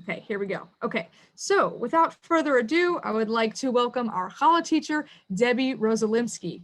Okay, here we go. Okay, so without further ado, I would like to welcome our challah teacher, Debbie Rosalimsky.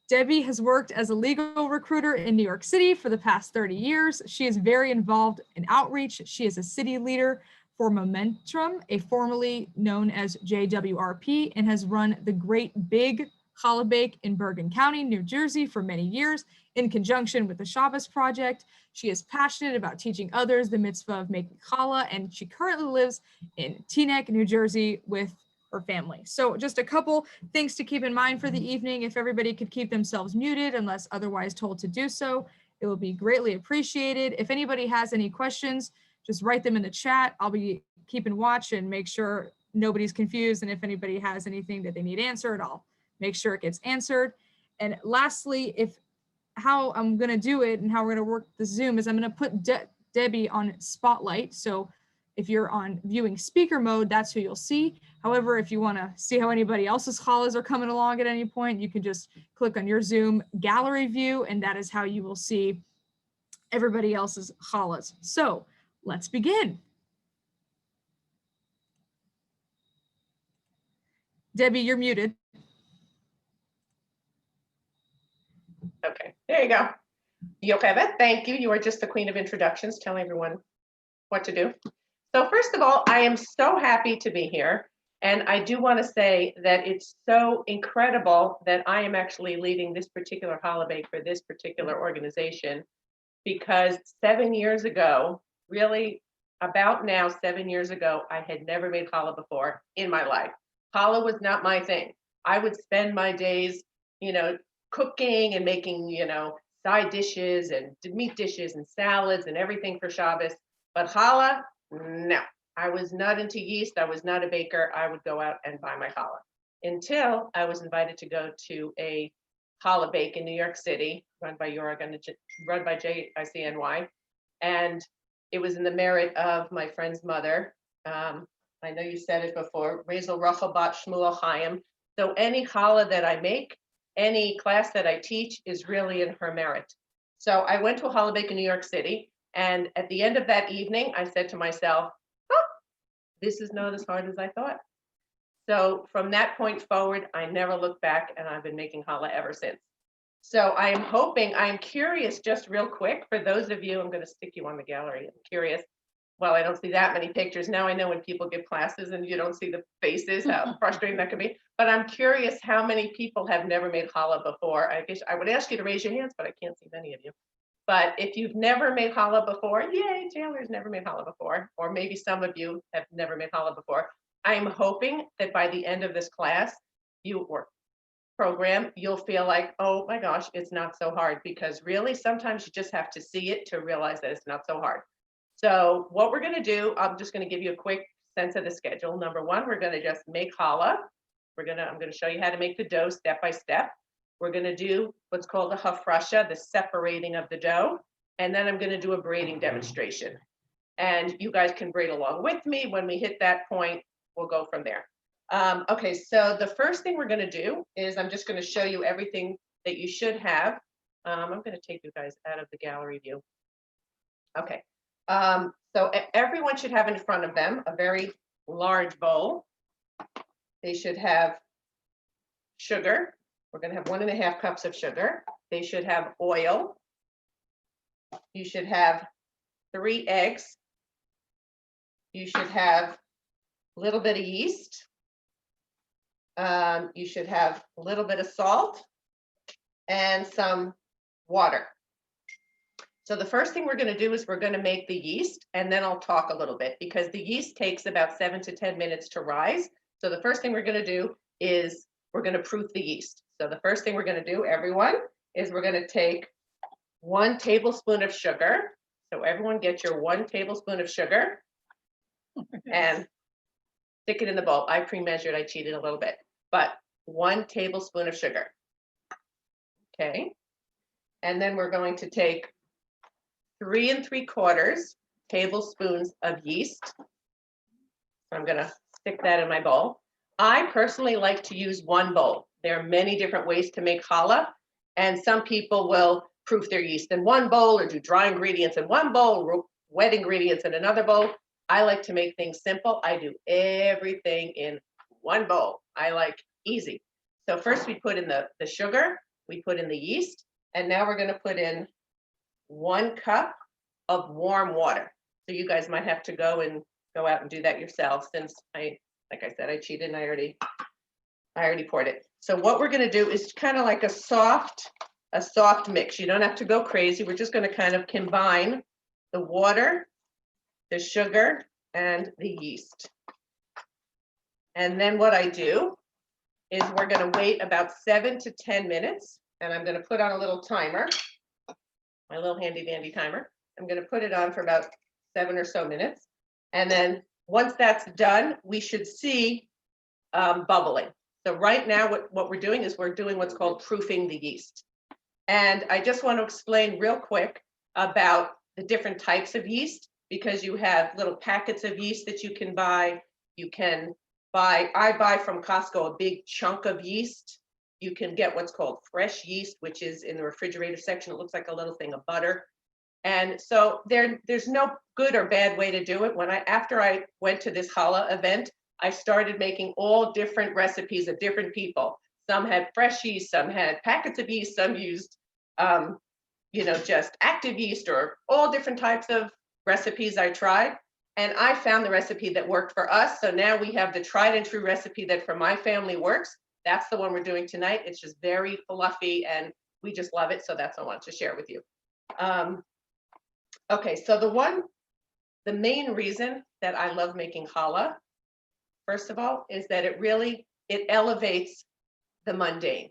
Debbie has worked as a legal recruiter in New York City for the past 30 years. She is very involved in outreach. She is a city leader for Momentum, a formerly known as JWRP, and has run the Great Big Challah Bake in Bergen County, New Jersey for many years in conjunction with the Shabbos Project. She is passionate about teaching others the mitzvah of making challah, and she currently lives in Teaneck, New Jersey with her family. So just a couple things to keep in mind for the evening. If everybody could keep themselves muted unless otherwise told to do so, it will be greatly appreciated. If anybody has any questions, just write them in the chat. I'll be keeping watch and make sure nobody's confused. And if anybody has anything that they need answered, I'll make sure it gets answered. And lastly, how I'm going to do it and how we're going to work the Zoom is I'm going to put Debbie on Spotlight. So if you're on viewing speaker mode, that's who you'll see. However, if you want to see how anybody else's challahs are coming along at any point, you can just click on your Zoom gallery view, and that is how you will see everybody else's challahs. So let's begin. Debbie, you're muted. Okay, there you go. Yocheved, thank you. You are just the queen of introductions, telling everyone what to do. So first of all, I am so happy to be here. And I do want to say that it's so incredible that I am actually leading this particular challah bake for this particular organization, because 7 years ago, really about now 7 years ago, I had never made challah before in my life. Challah was not my thing. I would spend my days, cooking and making, side dishes and meat dishes and salads and everything for Shabbos. But challah, no. I was not into yeast. I was not a baker. I would go out and buy my challah until I was invited to go to a challah bake in New York City, run by JICNY. And it was in the merit of my friend's mother. I know you said it before, Rezel Rachel Bat Shmuel Chaim. So any challah that I make, any class that I teach is really in her merit. So I went to a challah bake in New York City. And at the end of that evening, I said to myself, this is not as hard as I thought. So from that point forward, I never looked back, and I've been making challah ever since. So I'm curious, just real quick, for those of you, I'm going to stick you on the gallery. I'm curious. Well, I don't see that many pictures. Now I know when people give classes and you don't see the faces, how frustrating that could be. But I'm curious how many people have never made challah before. I guess I would ask you to raise your hands, but I can't see many of you. But if you've never made challah before, yay, Taylor's never made challah before, or maybe some of you have never made challah before. I'm hoping that by the end of this class, program, you'll feel like, oh my gosh, it's not so hard, because really sometimes you just have to see it to realize that it's not so hard. So what we're going to do, I'm just going to give you a quick sense of the schedule. Number one, we're going to just make challah. I'm going to show you how to make the dough step by step. We're going to do what's called the Hafrusha, the separating of the dough. And then I'm going to do a braiding demonstration. And you guys can braid along with me. When we hit that point, we'll go from there. Okay, so the first thing we're going to do is I'm just going to show you everything that you should have. I'm going to take you guys out of the gallery view. Okay, so everyone should have in front of them a very large bowl. They should have sugar. We're going to have 1.5 cups of sugar. They should have oil. You should have 3 eggs. You should have a little bit of yeast. You should have a little bit of salt and some water. So the first thing we're going to do is we're going to make the yeast, and then I'll talk a little bit, because the yeast takes about 7 to 10 minutes to rise. So the first thing we're going to do is we're going to proof the yeast. So the first thing we're going to do, everyone, is we're going to take 1 tablespoon of sugar. So everyone get your 1 tablespoon of sugar and stick it in the bowl. I pre-measured, I cheated a little bit, but 1 tablespoon of sugar. Okay. And then we're going to take 3 3/4 tablespoons of yeast. So I'm going to stick that in my bowl. I personally like to use 1 bowl. There are many different ways to make challah, and some people will proof their yeast in 1 bowl or do dry ingredients in 1 bowl, wet ingredients in another bowl. I like to make things simple. I do everything in one bowl. I like easy. So first we put in the sugar, we put in the yeast, and now we're going to put in 1 cup of warm water. So you guys might have to go out and do that yourselves, since like I said, I cheated and I already poured it. So what we're going to do is kind of like a soft mix. You don't have to go crazy. We're just going to kind of combine the water, the sugar, and the yeast. And then what I do is we're going to wait about 7 to 10 minutes, and I'm going to put on a little timer, my little handy dandy timer. I'm going to put it on for about 7 or so minutes. And then once that's done, we should see bubbling. So right now, what we're doing is we're doing what's called proofing the yeast. And I just want to explain real quick about the different types of yeast, because you have little packets of yeast that you can buy. You can buy, I buy from Costco a big chunk of yeast. You can get what's called fresh yeast, which is in the refrigerator section. It looks like a little thing of butter. And so there's no good or bad way to do it. After I went to this challah event, I started making all different recipes of different people. Some had fresh yeast, some had packets of yeast, some used, just active yeast, or all different types of recipes I tried. And I found the recipe that worked for us. So now we have the tried and true recipe that for my family works. That's the one we're doing tonight. It's just very fluffy and we just love it. So that's what I wanted to share with you. Okay, so the main reason that I love making challah, first of all, is that it elevates the mundane.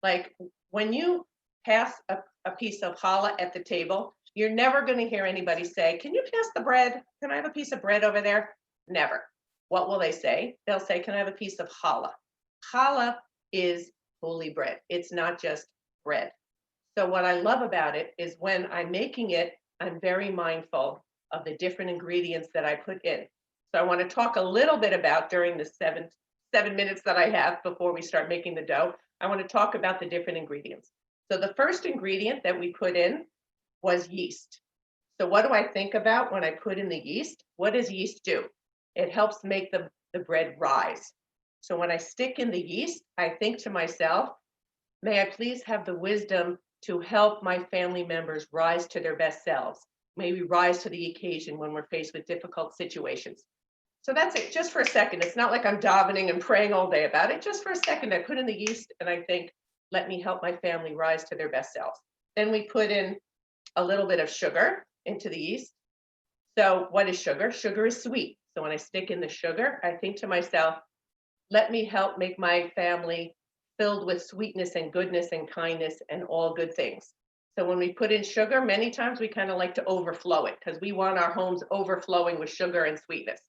Like when you pass a piece of challah at the table, you're never going to hear anybody say, "Can you pass the bread? Can I have a piece of bread over there?" Never. What will they say? They'll say, "Can I have a piece of challah?" Challah is holy bread. It's not just bread. So what I love about it is when I'm making it, I'm very mindful of the different ingredients that I put in. So I want to talk a little bit about, during the seven minutes that I have before we start making the dough, I want to talk about the different ingredients. So the first ingredient that we put in was yeast. So what do I think about when I put in the yeast? What does yeast do? It helps make the bread rise. So when I stick in the yeast, I think to myself, may I please have the wisdom to help my family members rise to their best selves, maybe rise to the occasion when we're faced with difficult situations. So that's it, just for a second. It's not like I'm davening and praying all day about it. Just for a second, I put in the yeast and I think, let me help my family rise to their best selves. Then we put in a little bit of sugar into the yeast. So what is sugar? Sugar is sweet. So when I stick in the sugar, I think to myself, let me help make my family filled with sweetness and goodness and kindness and all good things. So when we put in sugar, many times we kind of like to overflow it because we want our homes overflowing with sugar and sweetness.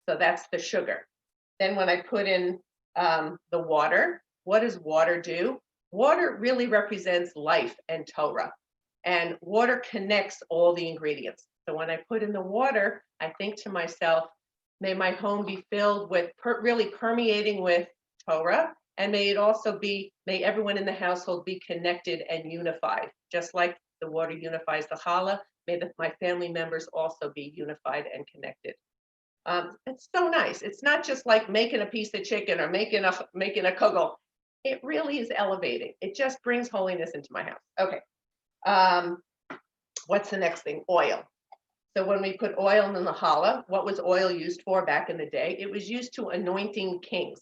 So that's the sugar. Then when I put in the water, what does water do? Water really represents life and Torah. And water connects all the ingredients. So when I put in the water, I think to myself, may my home be filled with, really permeating with Torah. And may everyone in the household be connected and unified. Just like the water unifies the challah, may my family members also be unified and connected. It's so nice. It's not just like making a piece of chicken or making a kugel. It really is elevating. It just brings holiness into my house. Okay. What's the next thing? Oil. So when we put oil in the challah, what was oil used for back in the day? It was used to anointing kings.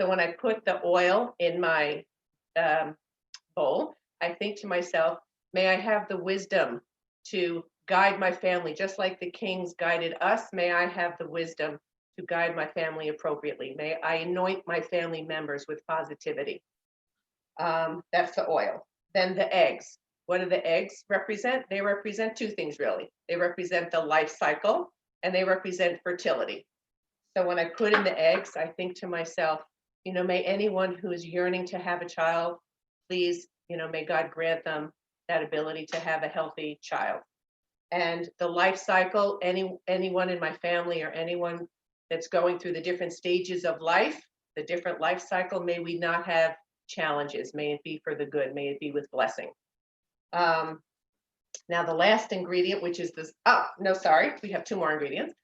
So when I put the oil in my bowl, I think to myself, may I have the wisdom to guide my family, just like the kings guided us. May I have the wisdom to guide my family appropriately. May I anoint my family members with positivity. That's the oil. Then the eggs. What do the eggs represent? They represent two things, really. They represent the life cycle and they represent fertility. So when I put in the eggs, I think to myself, may anyone who is yearning to have a child, please, may God grant them that ability to have a healthy child. And the life cycle, anyone in my family or anyone that's going through the different stages of life, the different life cycle, may we not have challenges. May it be for the good. May it be with blessing. Now the last ingredient, which is this, we have 2 more ingredients.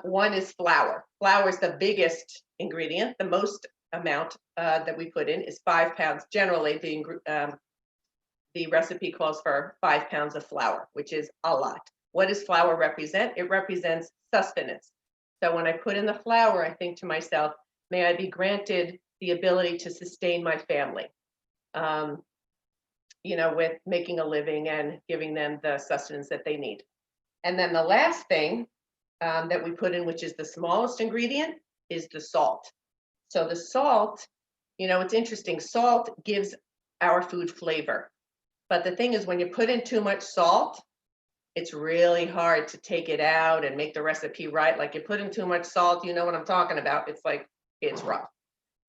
One is flour. Flour is the biggest ingredient. The most amount that we put in is 5 pounds. Generally, the recipe calls for 5 pounds of flour, which is a lot. What does flour represent? It represents sustenance. So when I put in the flour, I think to myself, may I be granted the ability to sustain my family, with making a living and giving them the sustenance that they need. And then the last thing that we put in, which is the smallest ingredient, is the salt. So the salt, it's interesting. Salt gives our food flavor. But the thing is, when you put in too much salt, it's really hard to take it out and make the recipe right. Like you put in too much salt, you know what I'm talking about. It's like, it's rough.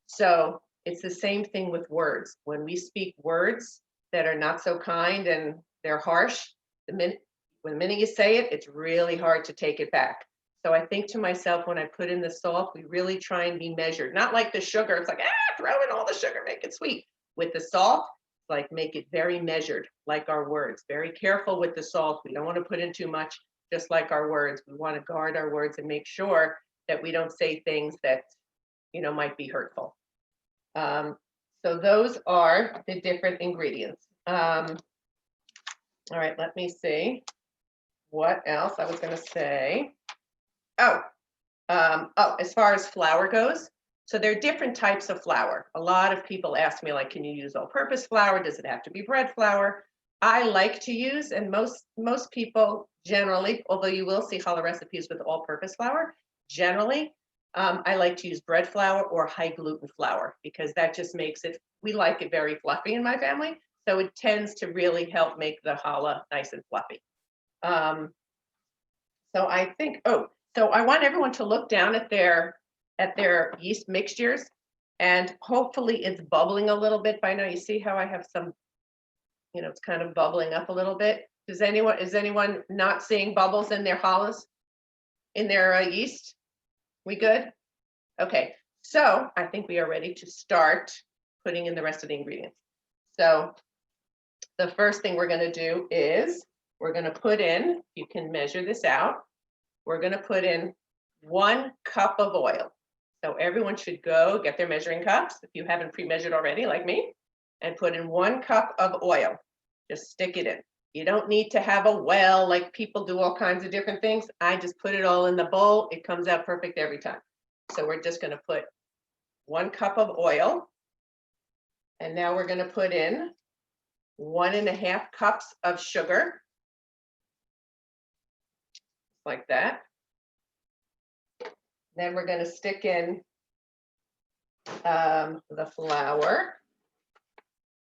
So it's the same thing with words. When we speak words that are not so kind and they're harsh, the minute you say it, it's really hard to take it back. So I think to myself, when I put in the salt, we really try and be measured. Not like the sugar. It's like, throw in all the sugar, make it sweet. With the salt, like make it very measured, like our words. Very careful with the salt. We don't want to put in too much, just like our words. We want to guard our words and make sure that we don't say things that, might be hurtful. So those are the different ingredients. All right, let me see what else I was going to say. As far as flour goes, so there are different types of flour. A lot of people ask me, like, can you use all-purpose flour? Does it have to be bread flour? I like to use, and most people generally, although you will see challah recipes with all-purpose flour, generally, I like to use bread flour or high gluten flour because that just makes it, we like it very fluffy in my family. So it tends to really help make the challah nice and fluffy. So I think, so I want everyone to look down at their yeast mixtures, and hopefully it's bubbling a little bit by now. You see how I have some, it's kind of bubbling up a little bit. Is anyone not seeing bubbles in their challahs, in their yeast? We good? Okay, so I think we are ready to start putting in the rest of the ingredients. So the first thing we're going to do is we're going to put in, you can measure this out, we're going to put in 1 cup of oil. So everyone should go get their measuring cups if you haven't pre-measured already, like me, and put in 1 cup of oil. Just stick it in. You don't need to have a well, like people do all kinds of different things. I just put it all in the bowl. It comes out perfect every time. So we're just going to put 1 cup of oil. And now we're going to put in 1.5 cups of sugar. Like that. Then we're going to stick in the flour.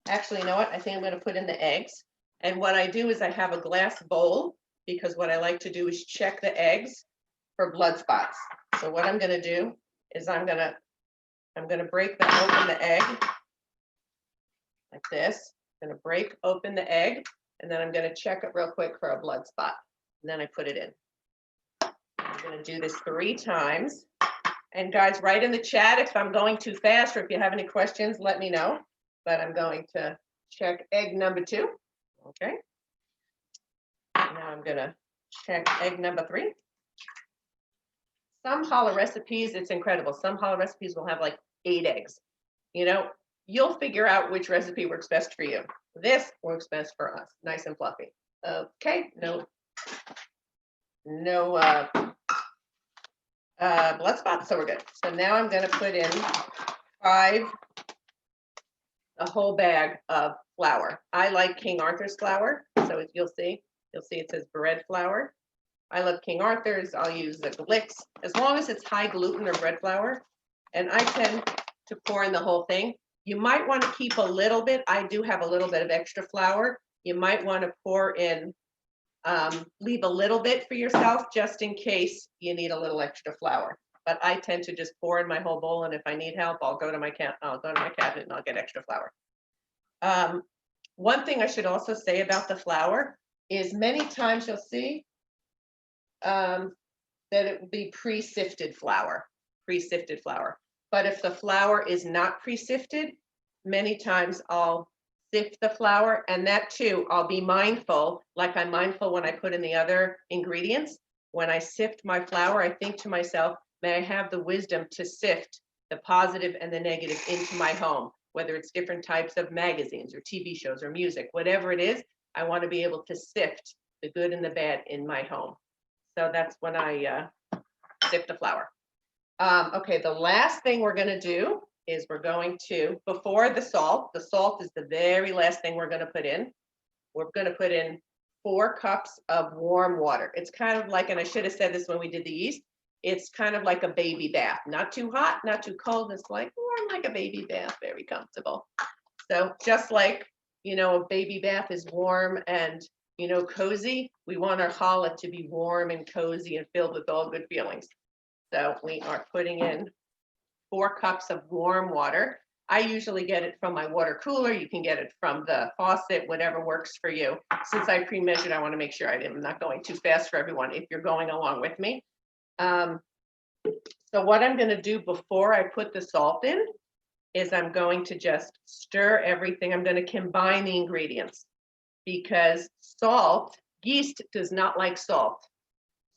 Actually, you know what? I think I'm going to put in the eggs. And what I do is I have a glass bowl because what I like to do is check the eggs for blood spots. So what I'm going to do is I'm going to open the egg like this. I'm going to break open the egg, and then I'm going to check it real quick for a blood spot. And then I put it in. I'm going to do this 3 times. And guys, write in the chat if I'm going too fast or if you have any questions, let me know. But I'm going to check egg number 2. Okay. Now I'm going to check egg number 3. Some challah recipes, it's incredible. Some challah recipes will have like 8 eggs. You'll figure out which recipe works best for you. This works best for us. Nice and fluffy. Okay. No blood spots, so we're good. So now I'm going to put in a whole bag of flour. I like King Arthur's flour, so you'll see it says bread flour. I love King Arthur's. I'll use the Glicks as long as it's high gluten or bread flour. And I tend to pour in the whole thing. You might want to keep a little bit. I do have a little bit of extra flour. You might want to pour in. Leave a little bit for yourself just in case you need a little extra flour. But I tend to just pour in my whole bowl, and if I need help, I'll go to my cabinet and I'll get extra flour. One thing I should also say about the flour is many times you'll see that it will be pre-sifted flour. But if the flour is not pre-sifted, many times I'll sift the flour, and that too, I'll be mindful, like I'm mindful when I put in the other ingredients. when I sift my flour, I think to myself, may I have the wisdom to sift the positive and the negative into my home, whether it's different types of magazines or TV shows or music, whatever it is, I want to be able to sift the good and the bad in my home. So that's when I sift the flour. Okay, the last thing we're going to do is we're going to, before the salt is the very last thing we're going to put in. We're going to put in 4 cups of warm water. It's kind of like, and I should have said this when we did the yeast, it's kind of like a baby bath, not too hot, not too cold. It's like warm, like a baby bath, very comfortable. So just like, you know, a baby bath is warm and, you know, cozy, we want our challah to be warm and cozy and filled with all good feelings. So we are putting in 4 cups of warm water. I usually get it from my water cooler. You can get it from the faucet, whatever works for you. Since I pre-measured, I want to make sure I'm not going too fast for everyone if you're going along with me. So what I'm going to do before I put the salt in is I'm going to just stir everything. I'm going to combine the ingredients because salt, yeast does not like salt.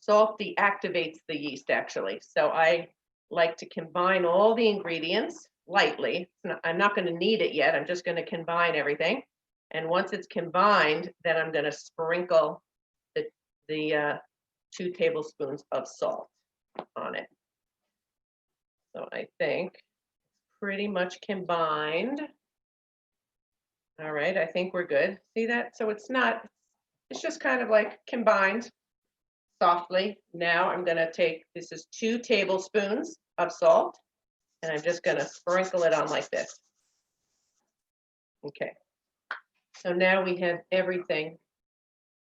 Salt deactivates the yeast actually. So I like to combine all the ingredients lightly. I'm not going to knead it yet. I'm just going to combine everything. And once it's combined, then I'm going to sprinkle the 2 tablespoons of salt on it. So I think pretty much combined. All right, I think we're good. See that? So it's just kind of like combined softly. Now I'm going to take, this is 2 tablespoons of salt, and I'm just going to sprinkle it on like this. Okay. So now we have everything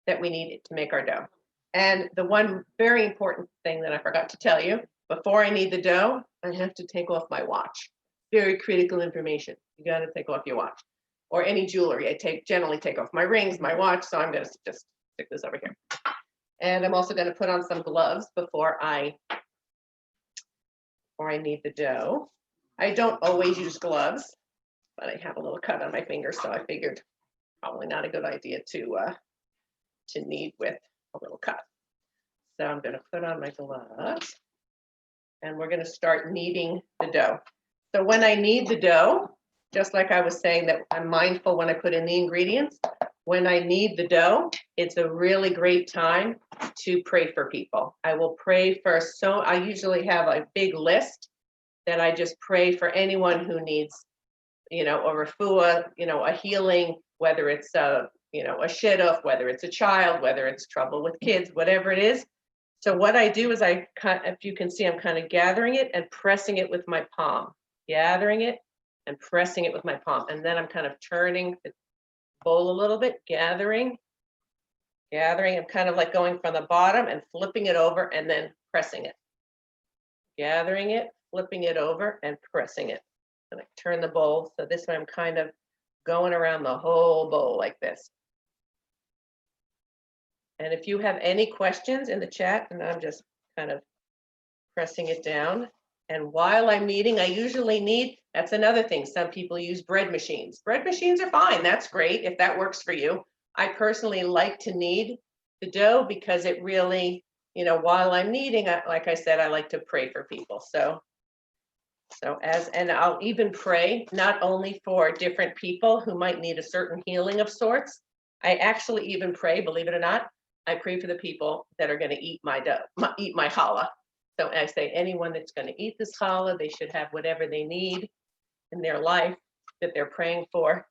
that we need to make our dough. And the one very important thing that I forgot to tell you, before I knead the dough, I have to take off my watch. Very critical information. You got to take off your watch or any jewelry. I generally take off my rings, my watch. So I'm going to just stick this over here. And I'm also going to put on some gloves before I knead the dough. I don't always use gloves, but I have a little cut on my finger, so I figured probably not a good idea to knead with a little cut. So I'm going to put on my gloves, and we're going to start kneading the dough. So when I knead the dough, just like I was saying that I'm mindful when I put in the ingredients, when I knead the dough, it's a really great time to pray for people. I will pray for, so I usually have a big list that I just pray for anyone who needs, you know, a refuah, you know, a healing, whether it's a, you know, a shidduch, whether it's a child, whether it's trouble with kids, whatever it is. So what I do is if you can see, I'm kind of gathering it and pressing it with my palm, gathering it and pressing it with my palm. And then I'm kind of turning the bowl a little bit, gathering. I'm kind of like going from the bottom and flipping it over and then pressing it. Gathering it, flipping it over and pressing it. And I turn the bowl. So this way I'm kind of going around the whole bowl like this. And if you have any questions in the chat, and I'm just kind of pressing it down. And while I'm kneading, I usually knead, that's another thing. Some people use bread machines. Bread machines are fine. That's great if that works for you. I personally like to knead the dough because it really, you know, while I'm kneading, like I said, I like to pray for people. And I'll even pray not only for different people who might need a certain healing of sorts. I actually even pray, believe it or not, I pray for the people that are going to eat my dough, eat my challah. So I say anyone that's going to eat this challah, they should have whatever they need in their life that they're praying for.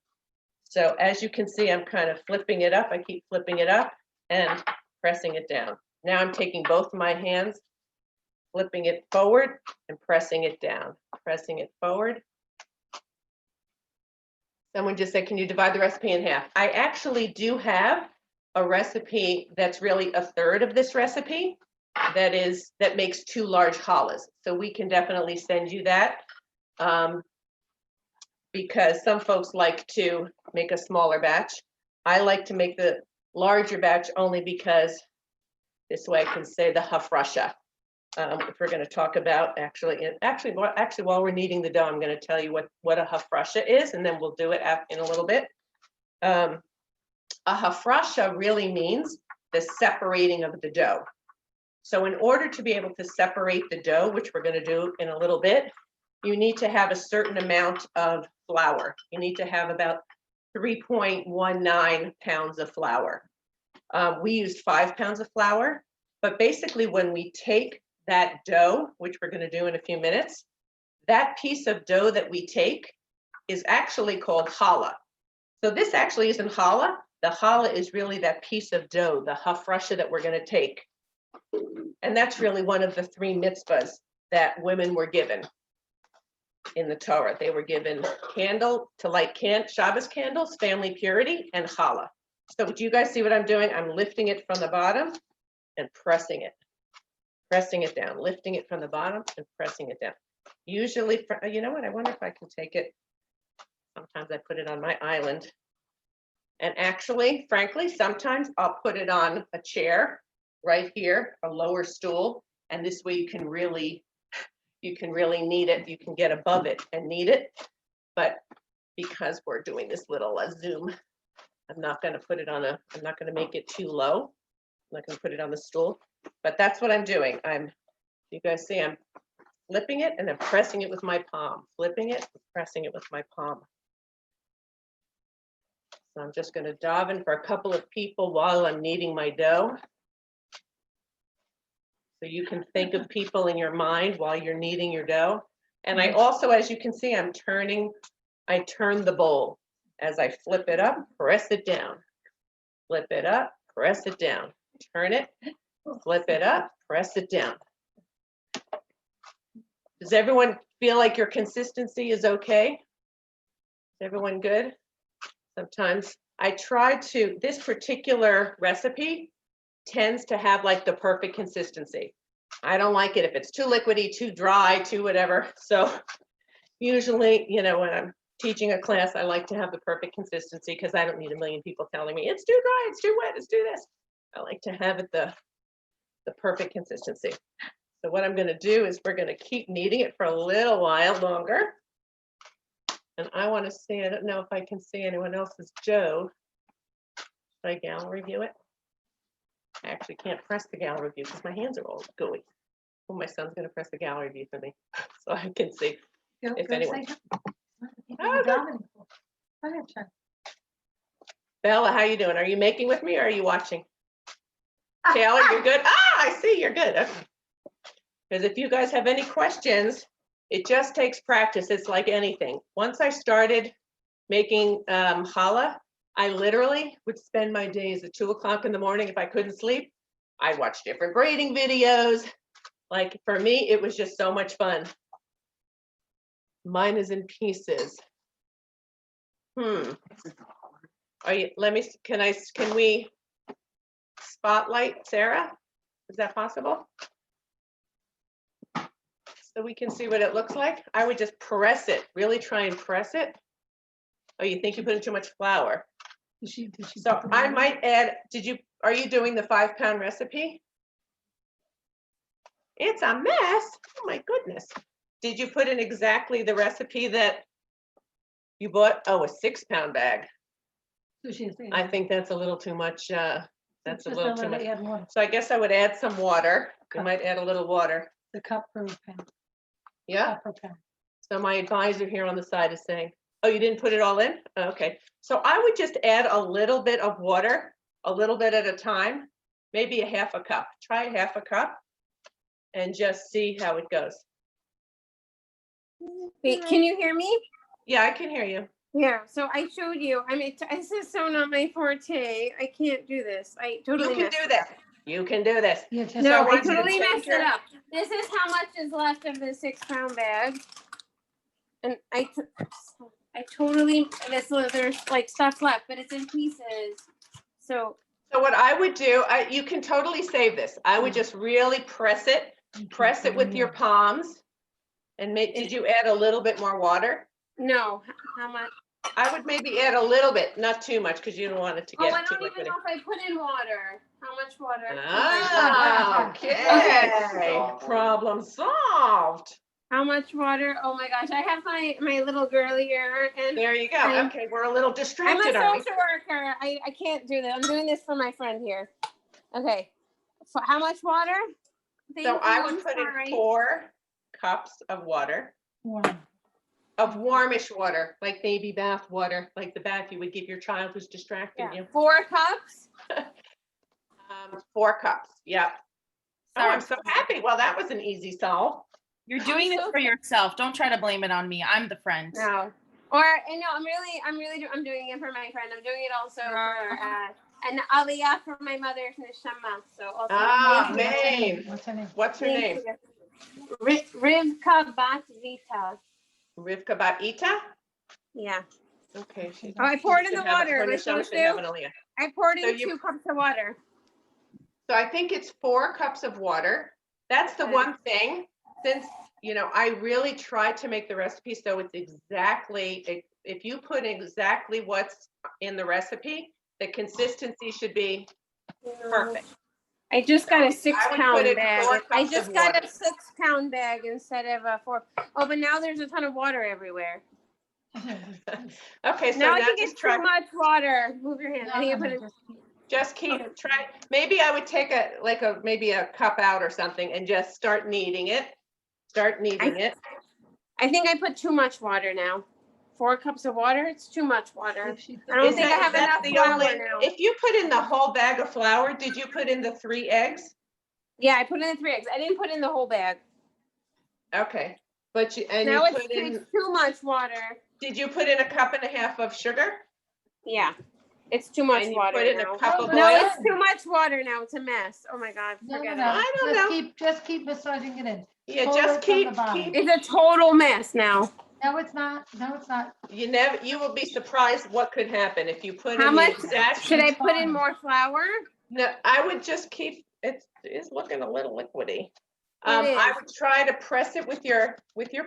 So as you can see, I'm kind of flipping it up. I keep flipping it up and pressing it down. Now I'm taking both of my hands, flipping it forward and pressing it down, pressing it forward. Someone just said, can you divide the recipe in half? I actually do have a recipe that's really a third of this recipe that makes 2 large challahs. So we can definitely send you that because some folks like to make a smaller batch. I like to make the larger batch only because this way I can say the Hafrusha. If we're going to talk about actually while we're kneading the dough, I'm going to tell you what a Hafrusha is, and then we'll do it in a little bit. A Hafrusha really means the separating of the dough. So in order to be able to separate the dough, which we're going to do in a little bit, you need to have a certain amount of flour. You need to have about 3.19 pounds of flour. We used 5 pounds of flour, but basically when we take that dough, which we're going to do in a few minutes, that piece of dough that we take is actually called challah. So this actually isn't challah. The challah is really that piece of dough, the Hafrusha that we're going to take. And that's really one of the 3 mitzvahs that women were given in the Torah. They were given candle to light Shabbos candles, family purity, and challah. So do you guys see what I'm doing? I'm lifting it from the bottom and pressing it down, lifting it from the bottom and pressing it down. Usually, you know what? I wonder if I can take it. Sometimes I put it on my island. And actually, frankly, sometimes I'll put it on a chair right here, a lower stool. And this way you can really knead it. You can get above it and knead it. But because we're doing this little Zoom, I'm not going to put it on I'm not going to make it too low. I'm not going to put it on the stool. But that's what I'm doing. You guys see, I'm flipping it and then pressing it with my palm. Flipping it, pressing it with my palm. So I'm just going to dive in for a couple of people while I'm kneading my dough. So you can think of people in your mind while you're kneading your dough. And I also, as you can see, I turn the bowl. As I flip it up, press it down. Flip it up, press it down. Turn it, flip it up, press it down. Does everyone feel like your consistency is okay? Is everyone good? Sometimes this particular recipe tends to have like the perfect consistency. I don't like it if it's too liquidy, too dry, too whatever. So usually, when I'm teaching a class, I like to have the perfect consistency because I don't need a million people telling me it's too dry, it's too wet, let's do this. I like to have it the perfect consistency. So what I'm going to do is we're going to keep kneading it for a little while longer. And I want to see, I don't know if I can see anyone else's dough. Should I gallery view it? I actually can't press the gallery view because my hands are all gooey. Well, my son's going to press the gallery view for me so I can see if anyone. Bella, how you doing? Are you making with me or are you watching? Taylor, you're good? I see, you're good. Okay. Because if you guys have any questions, it just takes practice. It's like anything. Once I started making challah, I literally would spend my days at 2 o'clock in the morning if I couldn't sleep. I'd watch different braiding videos. Like for me, it was just so much fun. Mine is in pieces. Can we spotlight Sarah? Is that possible? So we can see what it looks like. I would just press it, really try and press it. Oh, you think you put in too much flour? So I might add, are you doing the 5 pound recipe? It's a mess. Oh my goodness. Did you put in exactly the recipe that you bought? Oh, a 6 pound bag. I think that's a little too much. That's a little too much. So I guess I would add some water. You might add a little water. The cup per pound. Yeah. Cup per pound. So my advisor here on the side is saying, oh, you didn't put it all in? Okay. So I would just add a little bit of water, a little bit at a time, maybe a half a cup. Try a half a cup and just see how it goes. Wait, can you hear me? Yeah, I can hear you. Yeah, so I showed you. I mean, this is so not my forte. I can't do this. I totally You can do this. You can do this. No, I totally messed it up. This is how much is left of the 6 pound bag. And I totally, there's like stuff left, but it's in pieces. So what I would do, you can totally save this. I would just really press it with your palms. And did you add a little bit more water? No, how much? I would maybe add a little bit, not too much, because you don't want it to get too liquidy. I don't even know if I put in water. How much water? Okay. Problem solved. How much water? Oh my gosh, I have my little girl here, and there you go. Okay, we're a little distracted. I'm a social worker. I can't do that. I'm doing this for my friend here. Okay, how much water? So I would I'm put in sorry. 4 cups of water, of warmish water, like baby bath water, like the bath you would give your child who's distracting Yeah. you. 4 cups. 4 cups, yep. Oh, Sorry. I'm so happy. Well, that was an easy solve. You're doing this for yourself. Don't try to blame it on me. I'm the friend. No. Or no, I'm doing it for my friend. I'm doing it also for an aliyah for my mother's neshama. So also. Ah, thank you. name. What's her name? What's her Thank name? you. Rivka Bat Vita. Rivka Bat Ita? Yeah. Okay. She, Oh, I poured in should the have- water. her Am I neshama supposed should have to? an aliyah. I poured So in you- 2 cups of water. So I think it's 4 cups of water. That's the Okay. one thing, since, you know, I really tried to make the recipe so it's exactly, if you put exactly what's in the recipe, the consistency should be perfect. I just got a I would 6-pound put in bag. 4 I cups just of got water. a 6-pound bag instead of a 4. Oh, but now there's a ton of water everywhere. Okay, so Now I now think just it's try, too much water. Move your hand. I think I put it. just keep, try, maybe I would take maybe a cup out or something and just start kneading it. Start kneading it. I think I put too much water now. 4 cups of water. It's too much water. If she I don't Is think that- I have that's enough the flour only- now. If you put in the whole bag of flour, did you put in the 3 eggs? Yeah, I put in the 3 eggs. I didn't put in the whole bag. Okay, but Now you put in, it's too much water. did you put in a cup and a half of sugar? Yeah, it's too much And you water put in now. a cup of No, No, oil? it's too much water now. It's a mess. Oh my God, No, forget no, it. no. I don't know. Just keep massaging it in. Yeah, Pull just it from the keep, bottom. It's a total mess now. No, it's not. No, it's not. you will be surprised what could happen if you put How in the much exact. should I It's put in fine. more flour? No, I would just keep, it is looking a little liquidy. It I is. would try to press it with your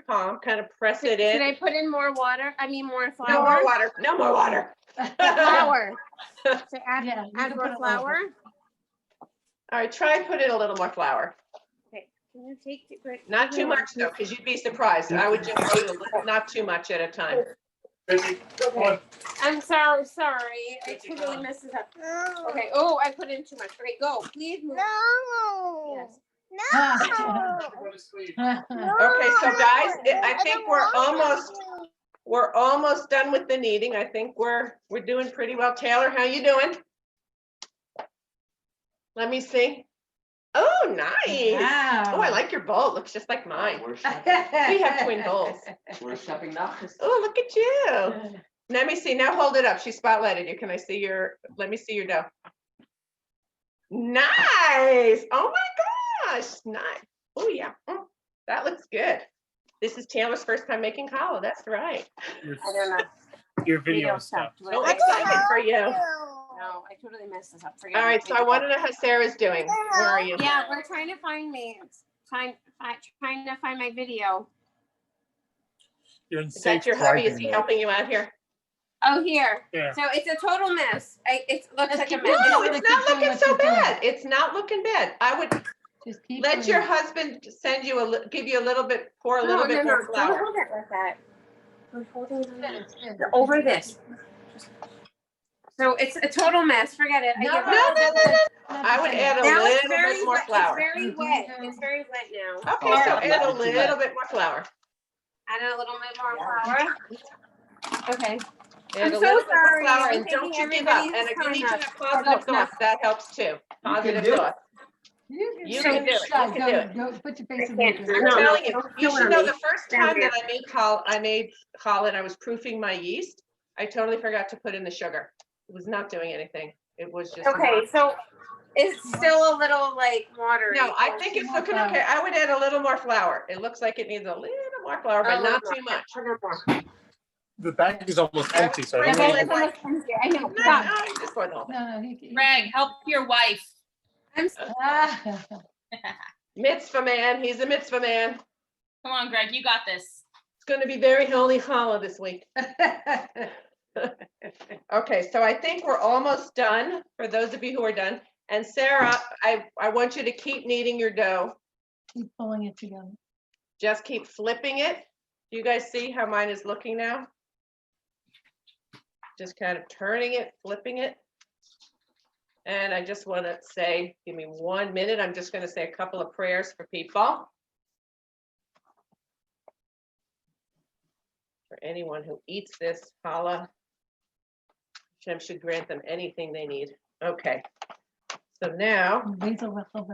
palm, kind of press it Should in. I put in more water? I mean more No flour? more water, no more water. Flour. So add, Yeah, you add can more put a little flour. All right, try and put in a little more flour. Okay. Can you take the Not too much though, because you'd be surprised. I would just do a little, not too much at a time. Okay. I'm sorry. I totally messed this up. Okay. Oh, I put in too much. Okay, go. Please move. No. Yes. Okay, so guys, I think we're almost done with the kneading. I think we're doing pretty well. Taylor, how you doing? Let me see. Oh, nice. Wow. Oh, I like your bowl. It looks just like mine. We're We have twin bowls. shopping now. Oh, look at you. Let me see. Now hold it up. She spotlighted you. Can I see let me see your dough. Nice. Oh my gosh. Nice. Oh yeah. That looks good. This is Taylor's first time making challah. That's right. I don't know. Your video stopped. stuff. So Wait, excited for you. no, I totally messed this up. Forget All it. right. So I want to know how Sarah's doing. Where are you? Yeah, we're trying to find me. Trying to find my video. You're in Is that your hubby? Is he helping you out here? Oh, here. Yeah. So it's a total mess. It looks Just like a keep mess. doing No, it. it's Keep not doing looking what so you're doing. bad. It's not looking bad. I would Just keep let doing your it. husband send you give you a little bit, pour a No, little bit more Don't flour. hold it like that. We're holding it It's good. over this. So it's a total mess. Forget it. I No, give No, up. no, no, no. Not I the would same. add a Now it's little very bit more wet. flour. It's very wet. It's very wet now. Okay, so add a little bit more flour. Add a little bit more flour. Okay. Add I'm a so little bit more sorry. flour I'm and don't thinking you give up. everybody's And if you need to time have up. positive thoughts, that helps too. Positive do it. thoughts. You can do it. You can do it. Go, put your face in can't. there. I'm No, telling you, don't you do it should on know me. the first Down time here. that I made challah and I was proofing my yeast, I totally forgot to put in the sugar. It was not doing anything. It was just. Okay, so it's still a little like watery. No, I think it's looking okay. I would add a little more flour. It looks like it needs a little more flour, but not too much. A little more. The bag is almost empty, so I Right, don't well, know. it's like- I know. No, Stop. no, you just pour the whole thing. No, Greg, help your wife. I'm Mitzvah man, he's a mitzvah man. Come on, Greg, you got this. It's going to be very holy challah this week. Okay, so I think we're almost done, for those of you who are done. And Sarah, I want you to keep kneading your dough. Keep pulling it together. Just keep flipping it. Do you guys see how mine is looking now? Just kind of turning it, flipping it. And I just want to say, give me 1 minute. I'm just going to say a couple of prayers for people. For anyone who eats this challah, Hashem should grant them anything they need. Okay. So now, Reza Rachel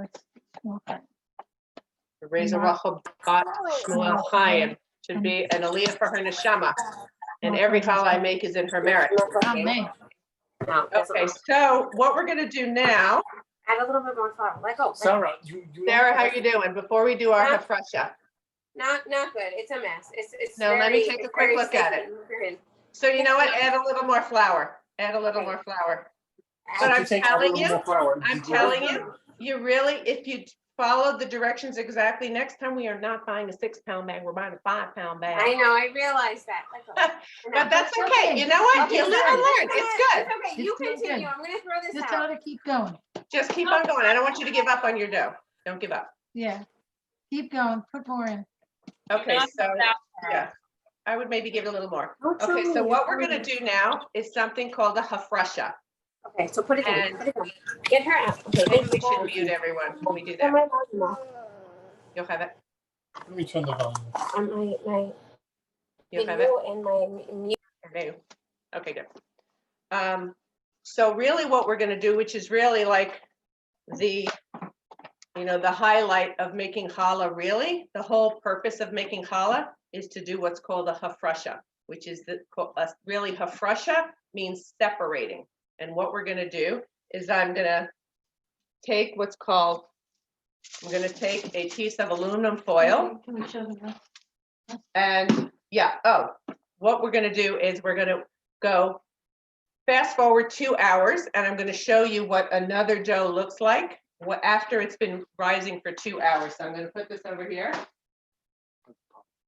Bat Shmuel Chaim should be an aliyah for her neshama. And every challah I make is in her merit. Amen. Okay, so what we're gonna do now, Add a little bit more flour. Let go. Sarah, Sarah, how you doing? Before we do our hafrusha. Not good. It's a mess. It's No, let me take a quick look at it. So you know what? Add a little more flour. Add a little more flour. But I'm telling you, you really, if you follow the directions exactly, next time we are not buying a 6-pound bag, we're buying a 5-pound bag. I know. I realized that. Let go. But that's okay. You know what? You live and learn. It's good. It's okay. You It's doing continue. good. I'm gonna throw this Just out. tell her to keep going. Just keep on going. I don't want you to give up on your dough. Don't give up. Yeah. Keep going. Put more in. Okay, Not so, that yeah. I would maybe give it a little more. Don't show Okay, me. so what we're gonna do now is something called a hafrusha. Okay, so put it in. And- Put it in. Get her out. Okay. Maybe we should mute everyone when we do that. You'll have it. Let me turn the volume. My You'll have it. video and my mute. Okay. Okay, good. So really what we're gonna do, which is really like the, the highlight of making challah, really, the whole purpose of making challah is to do what's called a hafrusha, which is really hafrusha means separating. And what we're gonna do is I'm gonna take I'm gonna take a piece of aluminum foil. Can we show them? And what we're gonna do is we're gonna go fast forward 2 hours, and I'm gonna show you what another dough looks like after it's been rising for 2 hours. So I'm gonna put this over here.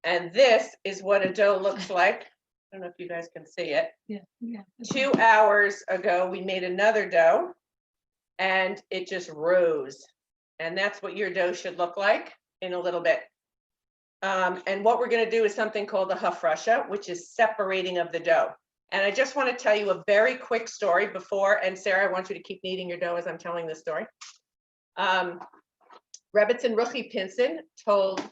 And this is what a dough looks like. I don't know if you guys can see it. Yeah. 2 hours ago, we made another dough, and it just rose. And that's what your dough should look like in a little bit. And what we're going to do is something called a hafrusha, which is separating of the dough. And I just want to tell you a very quick story before, and Sarah, I want you to keep kneading your dough as I'm telling this story. Rebbitzin Ruchi Pinson told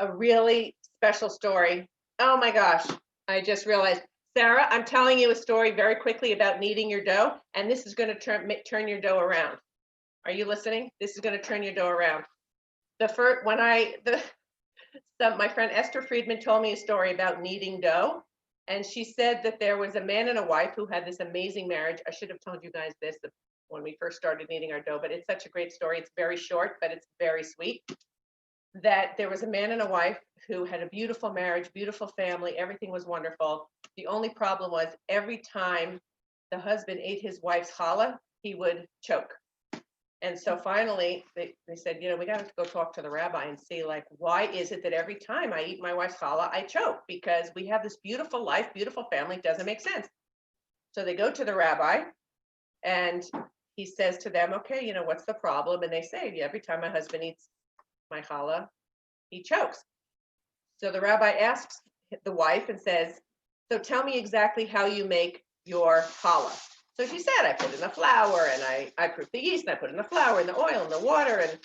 a really special story. Oh my gosh, I just realized. Sarah, I'm telling you a story very quickly about kneading your dough, and this is going to turn your dough around. Are you listening? This is going to turn your dough around. My friend Esther Friedman told me a story about kneading dough, and she said that there was a man and a wife who had this amazing marriage. I should have told you guys this when we first started kneading our dough, but it's such a great story. It's very short, but it's very sweet. That there was a man and a wife who had a beautiful marriage, beautiful family, everything was wonderful. The only problem was every time the husband ate his wife's challah, he would choke. And so finally they said, we got to go talk to the rabbi and see, like, why is it that every time I eat my wife's challah, I choke? Because we have this beautiful life, beautiful family, it doesn't make sense. So they go to the rabbi and he says to them, okay, what's the problem? And they say, every time my husband eats my challah, he chokes. So the rabbi asks the wife and says, so tell me exactly how you make your challah. So she said, I put in the flour and I proof the yeast and I put in the flour and the oil and the water and,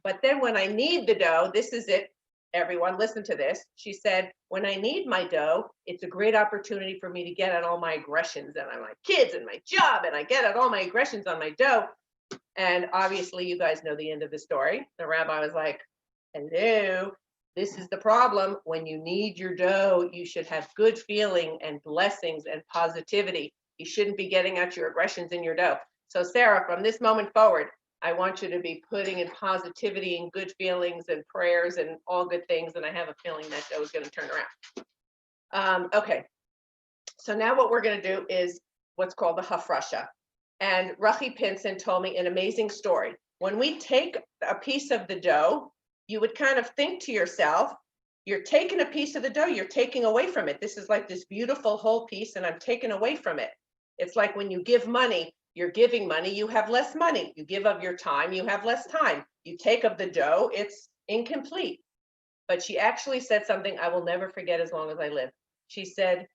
but then when I knead the dough, this is it. Everyone listen to this. She said, when I knead my dough, it's a great opportunity for me to get at all my aggressions and my kids and my job, and I get at all my aggressions on my dough. And obviously you guys know the end of the story. The rabbi was like, hello, this is the problem. When you knead your dough, you should have good feeling and blessings and positivity. You shouldn't be getting out your aggressions in your dough. So Sarah, from this moment forward, I want you to be putting in positivity and good feelings and prayers and all good things. And I have a feeling that dough is going to turn around. Okay. So now what we're going to do is what's called the hafrusha. And Ruchi Pinson told me an amazing story. When we take a piece of the dough, you would kind of think to yourself, you're taking a piece of the dough, you're taking away from it. This is like this beautiful whole piece and I'm taking away from it. It's like when you give money, you're giving money, you have less money. You give of your time, you have less time. You take of the dough, it's incomplete. But she actually said something I will never forget as long as I live. She said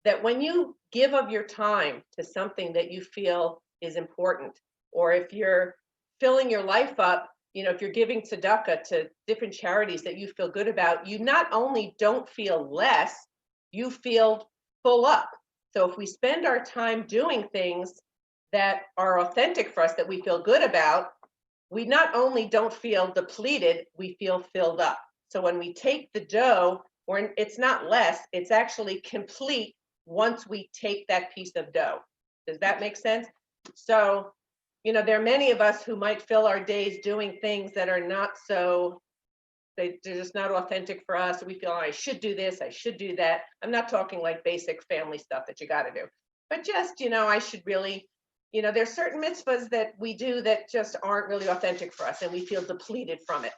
that when you give of your time to something that you feel is important. Or if you're filling your life up, if you're giving tzedakah to different charities that you feel good about, you not only don't feel less, you feel full up. So if we spend our time doing things that are authentic for us, that we feel good about, we not only don't feel depleted, we feel filled up. So when we take the dough, it's not less, it's actually complete once we take that piece of dough. Does that make sense? So, there are many of us who might fill our days doing things that are not so, they're just not authentic for us. We feel, I should do this, I should do that. I'm not talking like basic family stuff that you got to do, but just, I should really, there's certain mitzvahs that we do that just aren't really authentic for us and we feel depleted from it.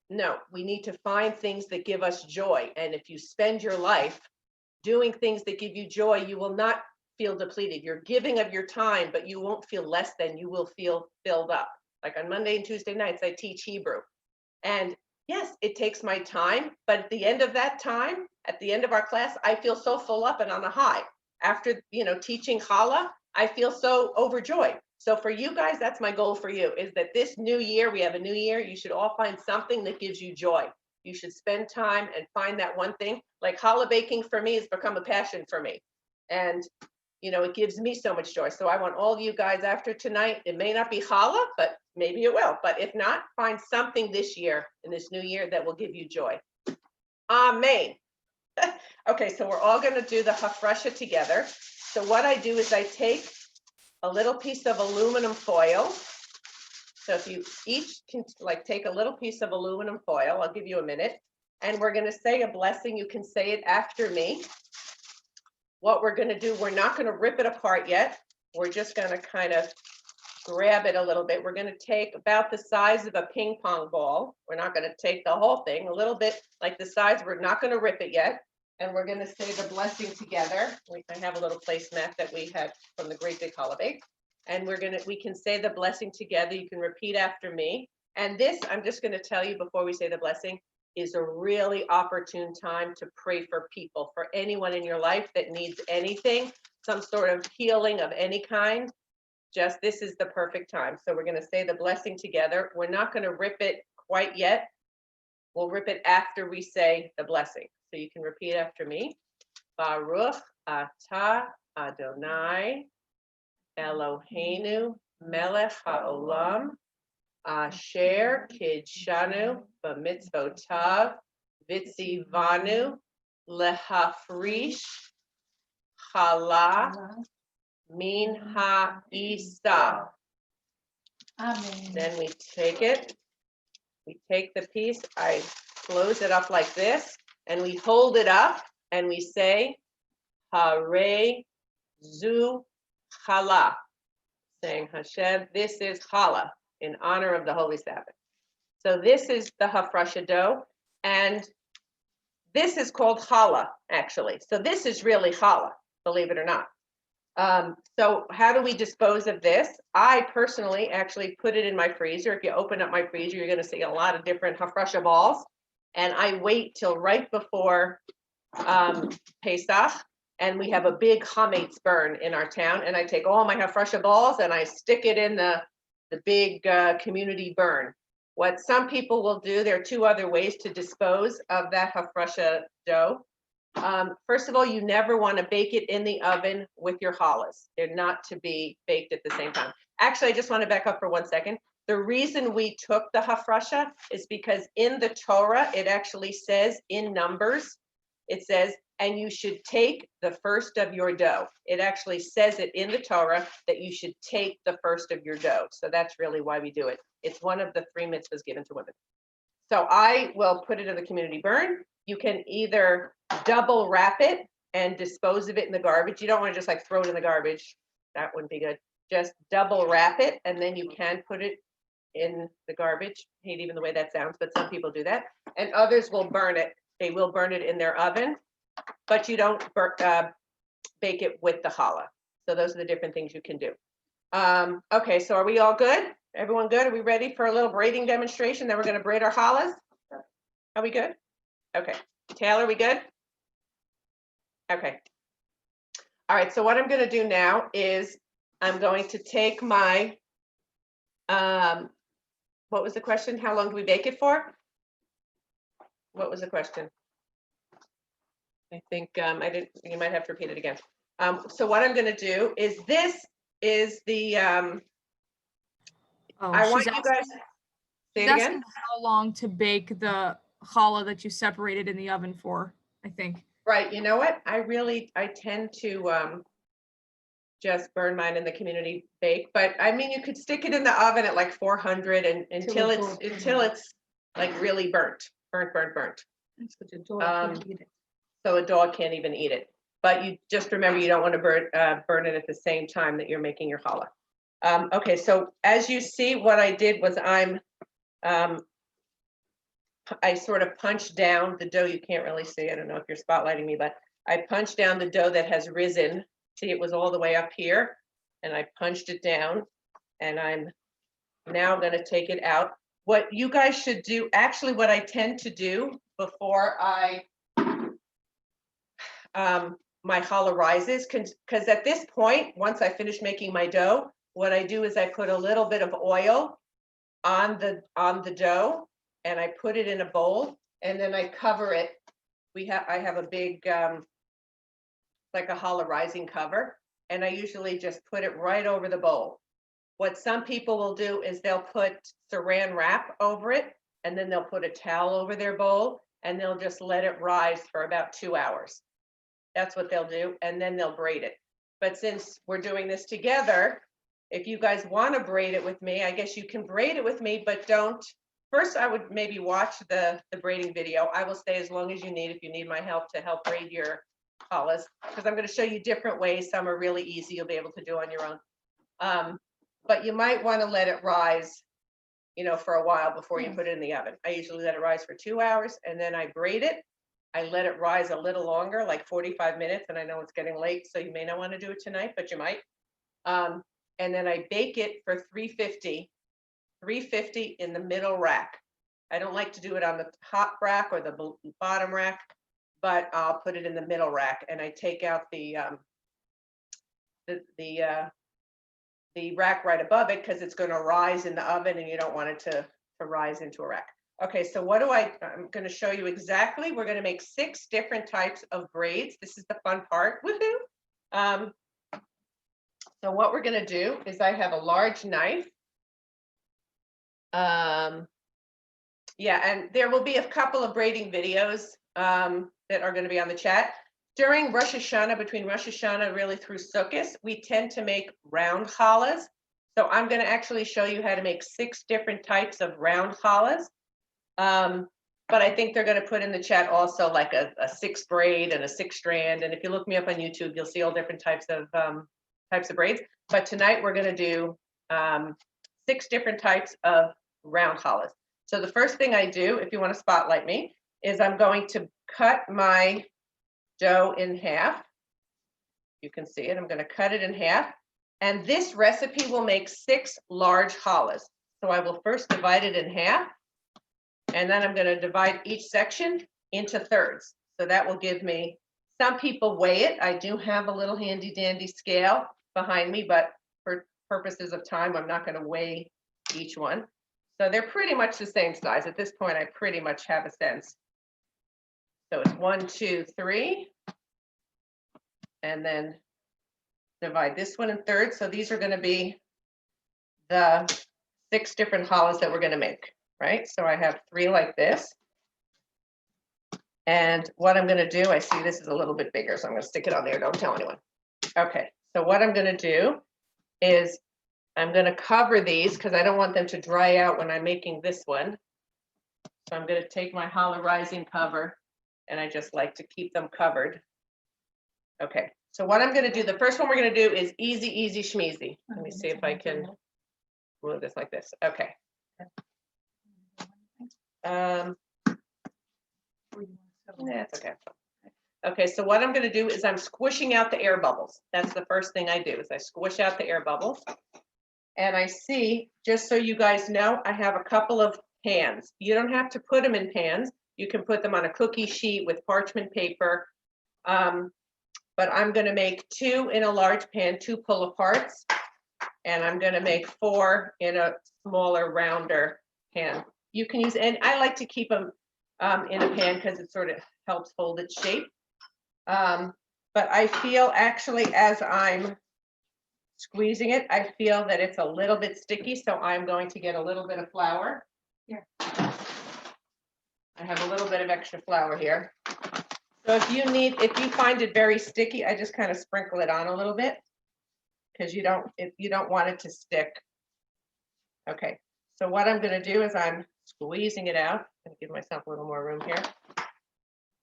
No, we need to find things that give us joy. And if you spend your life doing things that give you joy, you will not feel depleted. You're giving of your time, but you won't feel less than, you will feel filled up. Like on Monday and Tuesday nights, I teach Hebrew. And yes, it takes my time, but at the end of that time, at the end of our class, I feel so full up and on a high. After, teaching Challah, I feel so overjoyed. So for you guys, that's my goal for you, is that this new year, we have a new year, you should all find something that gives you joy. You should spend time and find that one thing. Like challah baking for me has become a passion for me. And it gives me so much joy. So I want all of you guys after tonight, it may not be challah, but maybe it will. But if not, find something this year, in this new year, that will give you joy. Amen. Okay, so we're all going to do the Hafrusha together. So what I do is I take a little piece of aluminum foil. So if you each can take a little piece of aluminum foil, I'll give you a minute, and we're going to say a blessing. You can say it after me. What we're going to do, we're not going to rip it apart yet. We're just going to kind of grab it a little bit. We're going to take about the size of a ping pong ball. We're not going to take the whole thing, a little bit like the size. We're not going to rip it yet. And we're going to say the blessing together. I have a little placemat that we had from the Great Big Holiday. And we can say the blessing together. You can repeat after me. And this, I'm just going to tell you before we say the blessing, is a really opportune time to pray for people, for anyone in your life that needs anything, some sort of healing of any kind. Just this is the perfect time. So we're going to say the blessing together. We're not going to rip it quite yet. We'll rip it after we say the blessing. So you can repeat after me. Baruch atah Adonai Eloheinu melech haolam asher kidshanu b'mitzvotav v'tzivanu lehafrish challah min ha'isa. Amen. Then we take it. We take the piece. I close it up like this, and we hold it up, and we say, Hare Zu Challah, saying, Hashem, this is Challah, in honor of the Holy Sabbath. So this is the Hafrusha dough, and this is called Challah, actually. So this is really Challah, believe it or not. So how do we dispose of this? I personally actually put it in my freezer. If you open up my freezer, you're going to see a lot of different Hafrusha balls. And I wait till right before Pesach, and we have a big chametz burn in our town. And I take all my Hafrusha balls and I stick it in the big community burn. What some people will do, there are two other ways to dispose of that Hafrusha dough. First of all, you never want to bake it in the oven with your challahs. They're not to be baked at the same time. Actually, I just want to back up for 1 second. The reason we took the Hafrusha is because in the Torah, it actually says in Numbers, it says, and you should take the first of your dough. It actually says it in the Torah that you should take the first of your dough. So that's really why we do it. It's one of the 3 mitzvahs given to women. So I will put it in the community burn. You can either double wrap it and dispose of it in the garbage. You don't want to just throw it in the garbage. That wouldn't be good. Just double wrap it, and then you can put it in the garbage. I hate even the way that sounds, but some people do that. And others will burn it. They will burn it in their oven, but you don't bake it with the challah. So those are the different things you can do. Okay, so are we all good? Everyone good? Are we ready for a little braiding demonstration? Then we're going to braid our challahs. Are we good? Okay. Taylor, we good? Okay. All right, so what I'm going to do now is I'm going to take my, what was the question? How long do we bake it for? What was the question? I think I didn't, you might have to repeat it again. So what I'm going to do is this is the, Oh, I want she's you guys, say it asking again. how long to bake the challah that you separated in the oven for, I think. Right, you know what? I tend to just burn mine in the community bake, but I mean, you could stick it in the oven at like 400 and until it's like really burnt. So a dog can't even eat it. But you just remember, you don't want to burn it at the same time that you're making your challah. Okay, so as you see, what I did was I sort of punched down the dough. You can't really see. I don't know if you're spotlighting me, but I punched down the dough that has risen. See, it was all the way up here, and I punched it down, and I'm now going to take it out. What you guys should do, actually, what I tend to do before my challah rises, because at this point, once I finish making my dough, what I do is I put a little bit of oil on the dough, and I put it in a bowl, and then I cover it. I have a big like a challah rising cover, and I usually just put it right over the bowl. What some people will do is they'll put saran wrap over it, and then they'll put a towel over their bowl, and they'll just let it rise for about 2 hours. That's what they'll do, and then they'll braid it. But since we're doing this together, if you guys want to braid it with me, I guess you can braid it with me, but don't. First, I would maybe watch the braiding video. I will stay as long as you need if you need my help to help braid your challahs, because I'm going to show you different ways. Some are really easy, you'll be able to do on your own. But you might want to let it rise, for a while before you put it in the oven. I usually let it rise for 2 hours, and then I braid it. I let it rise a little longer, like 45 minutes, and I know it's getting late, so you may not want to do it tonight, but you might. And then I bake it for 350 in the middle rack. I don't like to do it on the top rack or the bottom rack, but I'll put it in the middle rack, and I take out the rack right above it because it's going to rise in the oven, and you don't want it to rise into a rack. Okay, so I'm going to show you exactly. We're going to make 6 different types of braids. This is the fun part. Woohoo! So what we're going to do is I have a large knife. Yeah, and there will be a couple of braiding videos that are going to be on the chat. During Rosh Hashanah, between Rosh Hashanah really through Sukkot, we tend to make round challahs. So I'm going to actually show you how to make 6 different types of round challahs. But I think they're going to put in the chat also like a 6 braid and a 6 strand. And if you look me up on YouTube, you'll see all different types of braids. But tonight we're going to do 6 different types of round challahs. So the first thing I do, if you want to spotlight me, is I'm going to cut my dough in half. You can see it. I'm going to cut it in half. And this recipe will make 6 large challahs. So I will first divide it in half. And then I'm going to divide each section into thirds. So that will give me, some people weigh it. I do have a little handy dandy scale behind me, but for purposes of time, I'm not going to weigh each one. So they're pretty much the same size. At this point, I pretty much have a sense. So it's 1, 2, 3. And then divide this one in thirds. So these are going to be the 6 different challahs that we're going to make, right? So I have 3 like this. And what I'm going to do, I see this is a little bit bigger, so I'm going to stick it on there. Don't tell anyone. Okay, so what I'm going to do is I'm going to cover these because I don't want them to dry out when I'm making this one. So I'm going to take my challah rising cover, and I just like to keep them covered. Okay, so what I'm going to do, the first one we're going to do is easy, easy schmeezy. Let me see if I can move this like this. Okay. That's okay. Okay, so what I'm going to do is I'm squishing out the air bubbles. That's the first thing I do is I squish out the air bubbles. And I see, just so you guys know, I have a couple of pans. You don't have to put them in pans. You can put them on a cookie sheet with parchment paper. But I'm going to make 2 in a large pan, 2 pull-aparts. And I'm gonna make 4 in a smaller, rounder pan. You can use, and I like to keep them in a pan because it sort of helps hold its shape. But I feel actually as I'm squeezing it, I feel that it's a little bit sticky, so I'm going to get a little bit of flour. Here. I have a little bit of extra flour here. So if you find it very sticky, I just kind of sprinkle it on a little bit because you don't want it to stick. Okay, so what I'm going to do is I'm squeezing it out. I'm going to give myself a little more room here.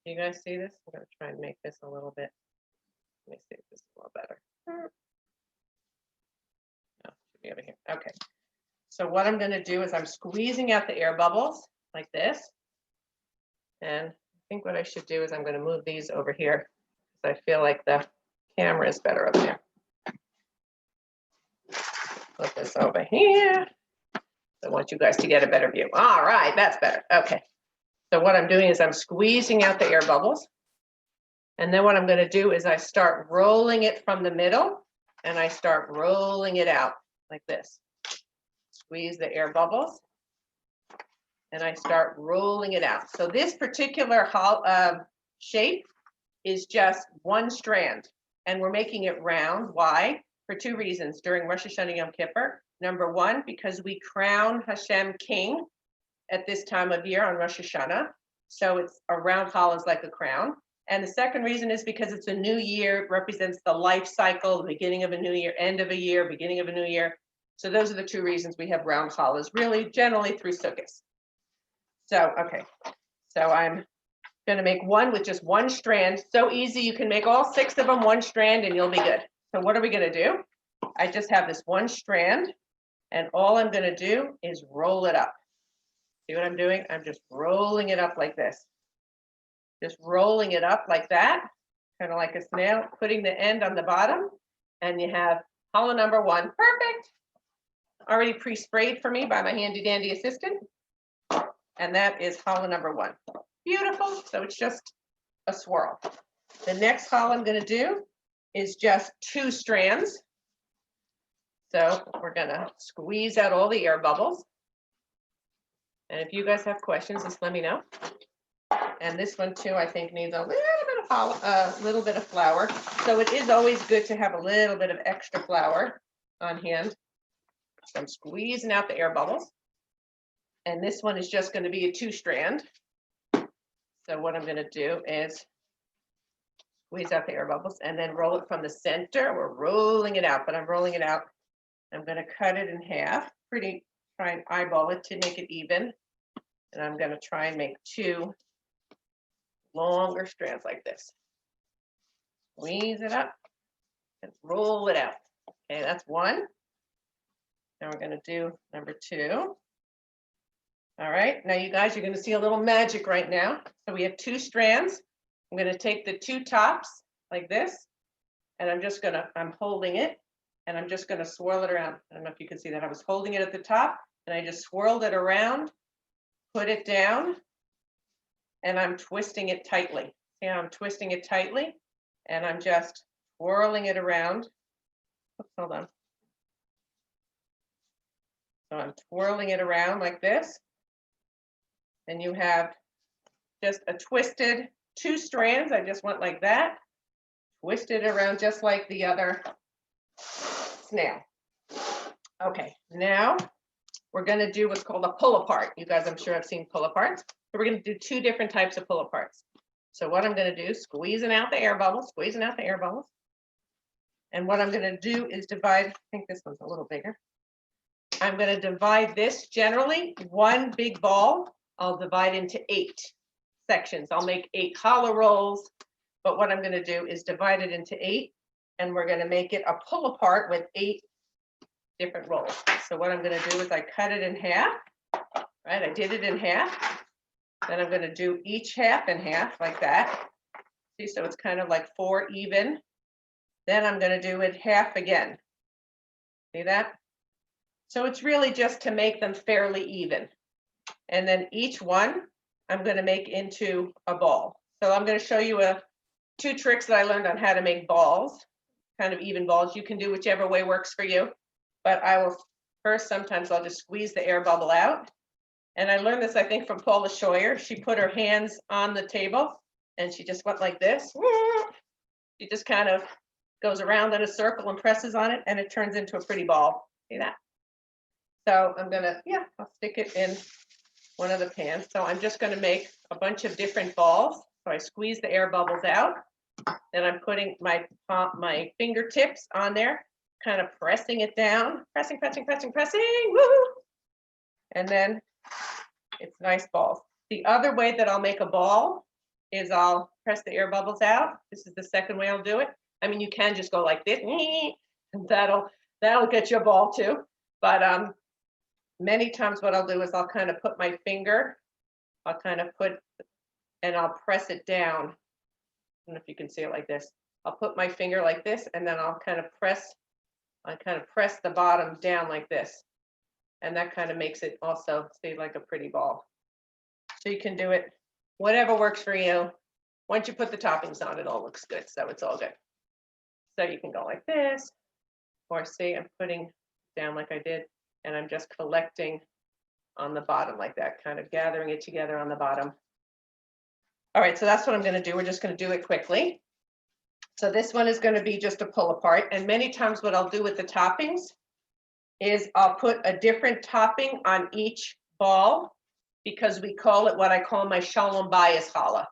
You guys see this? I'm going to try and make this a little bit. Let me see if this is a little better. No, should be over here. Okay. So what I'm going to do is I'm squeezing out the air bubbles like this. And I think what I should do is I'm going to move these over here because I feel like the camera is better up there. Put this over here. I want you guys to get a better view. All right, that's better. Okay. So what I'm doing is I'm squeezing out the air bubbles. And then what I'm going to do is I start rolling it from the middle and I start rolling it out like this. Squeeze the air bubbles and I start rolling it out. So this particular shape is just 1 strand and we're making it round. Why? For 2 reasons. During Rosh Hashanah Yom Kippur, number 1, because we crown Hashem king at this time of year on Rosh Hashanah. So it's a round challah is like a crown. And the second reason is because it's a new year, it represents the life cycle, the beginning of a new year, end of a year, beginning of a new year. So those are the 2 reasons we have round challahs, really generally through Sukkot. So, okay, so I'm going to make one with just 1 strand. So easy, you can make all 6 of them 1 strand and you'll be good. So what are we going to do? I just have this 1 strand and all I'm going to do is roll it up. See what I'm doing? I'm just rolling it up like this. Just rolling it up like that, kind of like a snail, putting the end on the bottom, and you have challah number 1. Perfect. Already pre-sprayed for me by my handy dandy assistant. And that is challah number 1. Beautiful. So it's just a swirl. The next challah I'm going to do is just 2 strands. So we're going to squeeze out all the air bubbles. And if you guys have questions, just let me know. And this one too, I think needs a little bit of flour. So it is always good to have a little bit of extra flour on hand. So I'm squeezing out the air bubbles. And this one is just going to be a 2 strand. So what I'm going to do is squeeze out the air bubbles and then roll it from the center. We're rolling it out, but I'm rolling it out. I'm going to cut it in half, try and eyeball it to make it even. And I'm going to try and make 2 longer strands like this. Squeeze it up and roll it out. Okay, that's 1. Now we're going to do number 2. All right, now you guys, you're going to see a little magic right now. So we have 2 strands. I'm going to take the 2 tops like this, and I'm holding it, and I'm just going to swirl it around. I don't know if you can see that. I was holding it at the top, and I just swirled it around, put it down, and I'm twisting it tightly. See how I'm twisting it tightly? And I'm just swirling it around. Oops, hold on. So I'm twirling it around like this. And you have just a twisted 2 strands. I just went like that. Twist it around just like the other snail. Okay, now we're going to do what's called a pull apart. You guys, I'm sure have seen pull aparts. So we're going to do 2 different types of pull aparts. So what I'm going to do, squeezing out the air bubbles. And what I'm going to do is divide, I think this one's a little bigger. I'm going to divide this generally, 1 big ball, I'll divide into 8 sections. I'll make 8 challah rolls, but what I'm going to do is divide it into 8, and we're going to make it a pull apart with 8 different rolls. So what I'm going to do is I cut it in half, right? I did it in half. Then I'm going to do each half in half like that. See, so it's kind of like 4 even. Then I'm going to do it half again. See that? So it's really just to make them fairly even. And then each one I'm going to make into a ball. So I'm going to show you 2 tricks that I learned on how to make balls, kind of even balls. You can do whichever way works for you. but I will first, sometimes I'll just squeeze the air bubble out. And I learned this, I think, from Paula Scheuer. She put her hands on the table and she just went like this. She just kind of goes around in a circle and presses on it, and it turns into a pretty ball. See that? So I'm gonna, I'll stick it in one of the pans. So I'm just gonna make a bunch of different balls. So I squeeze the air bubbles out. Then I'm putting my fingertips on there, kind of pressing it down, pressing, woo! And then it's nice balls. The other way that I'll make a ball is I'll press the air bubbles out. This is the second way I'll do it. I mean, you can just go like this, and that'll get you a ball too. But many times what I'll do is I'll kind of put my finger, I'll press it down. I don't know if you can see it like this. I'll put my finger like this, and then I'll kind of press the bottom down like this. And that kind of makes it also stay like a pretty ball. So you can do it, whatever works for you. Once you put the toppings on, it all looks good. So it's all good. So you can go like this, or see, I'm putting down like I did, and I'm just collecting on the bottom like that, kind of gathering it together on the bottom. All right, so that's what I'm going to do. We're just going to do it quickly. So this one is going to be just a pull apart. And many times what I'll do with the toppings is I'll put a different topping on each ball, because we call it what I call my Shalom Bayis challah,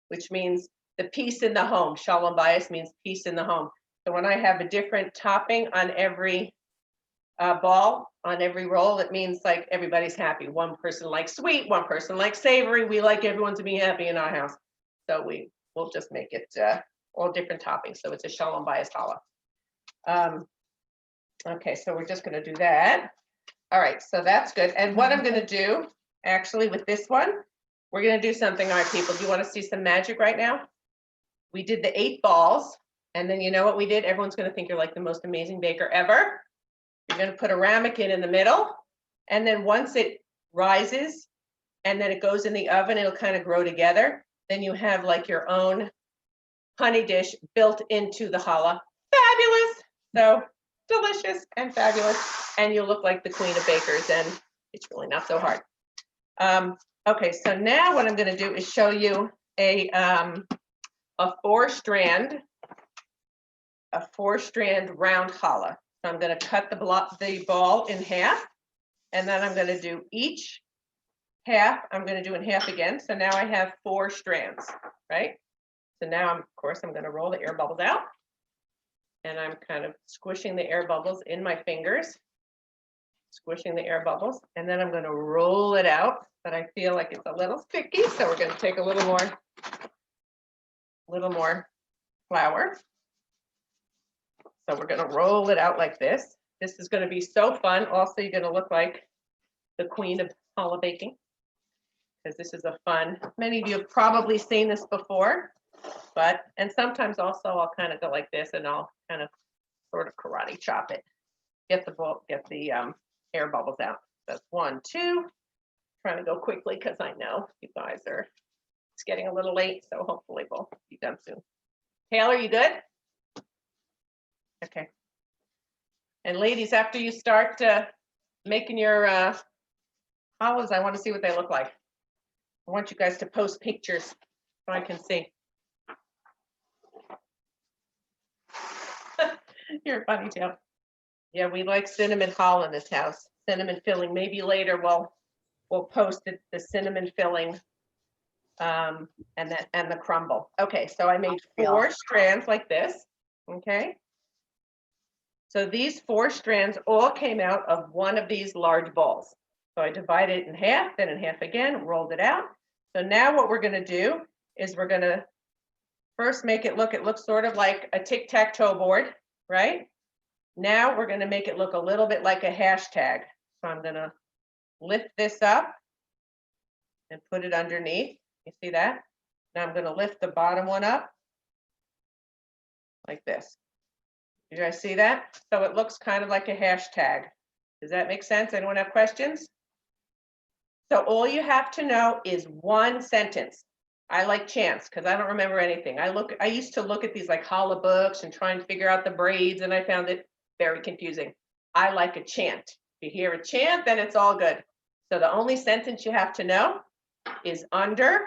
which means the peace in the home. Shalom Bayis means peace in the home. So when I have a different topping on every ball, on every roll, it means like everybody's happy. One person likes sweet, one person likes savory. We like everyone to be happy in our house. So we'll just make it all different toppings. So it's a Shalom Bayis challah. Okay, so we're just going to do that. All right, so that's good. And what I'm going to do, actually, with this one, we're going to do something. All right, people, do you want to see some magic right now? We did the 8 balls, and then you know what we did? Everyone's going to think you're like the most amazing baker ever. You're going to put a ramekin in the middle, and then once it rises, and then it goes in the oven, it'll kind of grow together. Then you have like your own honey dish built into the challah. Fabulous! So delicious and fabulous, and you look like the queen of bakers, and it's really not so hard. Okay, so now what I'm going to do is show you a 4-strand round challah. So I'm going to cut the ball in half, and then I'm going to do each half. I'm going to do in half again. So now I have 4 strands, right? So now, of course, I'm going to roll the air bubbles out. And I'm kind of squishing the air bubbles in my fingers, squishing the air bubbles, and then I'm going to roll it out, but I feel like it's a little sticky, so we're going to take a little more flour. So we're going to roll it out like this. This is going to be so fun. Also, you're going to look like the queen of challah baking, because this is a fun. Many of you have probably seen this before. And sometimes also I'll kind of go like this, and I'll kind of sort of karate chop it. Get the air bubbles out. That's 1, 2. Trying to go quickly because I know you guys it's getting a little late, so hopefully we'll be done soon. Taylor, you good? Okay. And ladies, after you start making your challahs, I want to see what they look like. I want you guys to post pictures so I can see. You're funny, too. Yeah, we like cinnamon challah in this house. Cinnamon filling. Maybe later we'll post the cinnamon filling and the crumble. Okay, so I made 4 strands like this. Okay. So these 4 strands all came out of one of these large balls. So I divided it in half, then in half again, rolled it out. So now what we're going to do is we're going to first make it looks sort of like a tic-tac-toe board, right? Now we're going to make it look a little bit like a hashtag. So I'm going to lift this up and put it underneath. You see that? Now I'm going to lift the bottom one up like this. Did you guys see that? So it looks kind of like a hashtag. Does that make sense? Anyone have questions? So all you have to know is one sentence. I like chance because I don't remember anything. I used to look at these like challah books and try and figure out the braids, and I found it very confusing. I like a chant. If you hear a chant, then it's all good. So the only sentence you have to know is under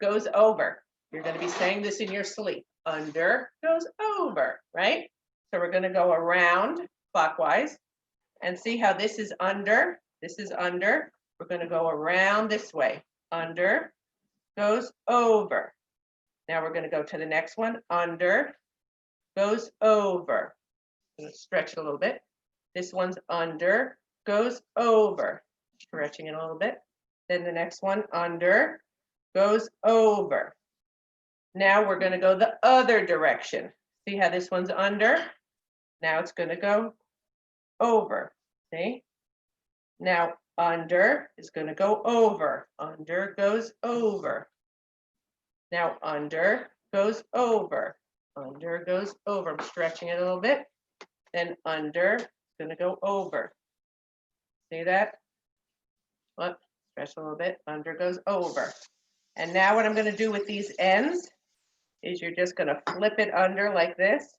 goes over. You're going to be saying this in your sleep. Under goes over, right? So we're going to go around clockwise and see how this is under. This is under. We're going to go around this way. Under goes over. Now we're going to go to the next one. Under goes over. I'm going to stretch it a little bit. This one's under goes over. Stretching it a little bit. Then the next one, under goes over. Now we're going to go the other direction. See how this one's under? Now it's going to go over. See? Now under is going to go over. Under goes over. Now under goes over. Under goes over. I'm stretching it a little bit. Then under is going to go over. See that? Well, stretch a little bit. Under goes over. And now what I'm going to do with these ends is you're just going to flip it under like this.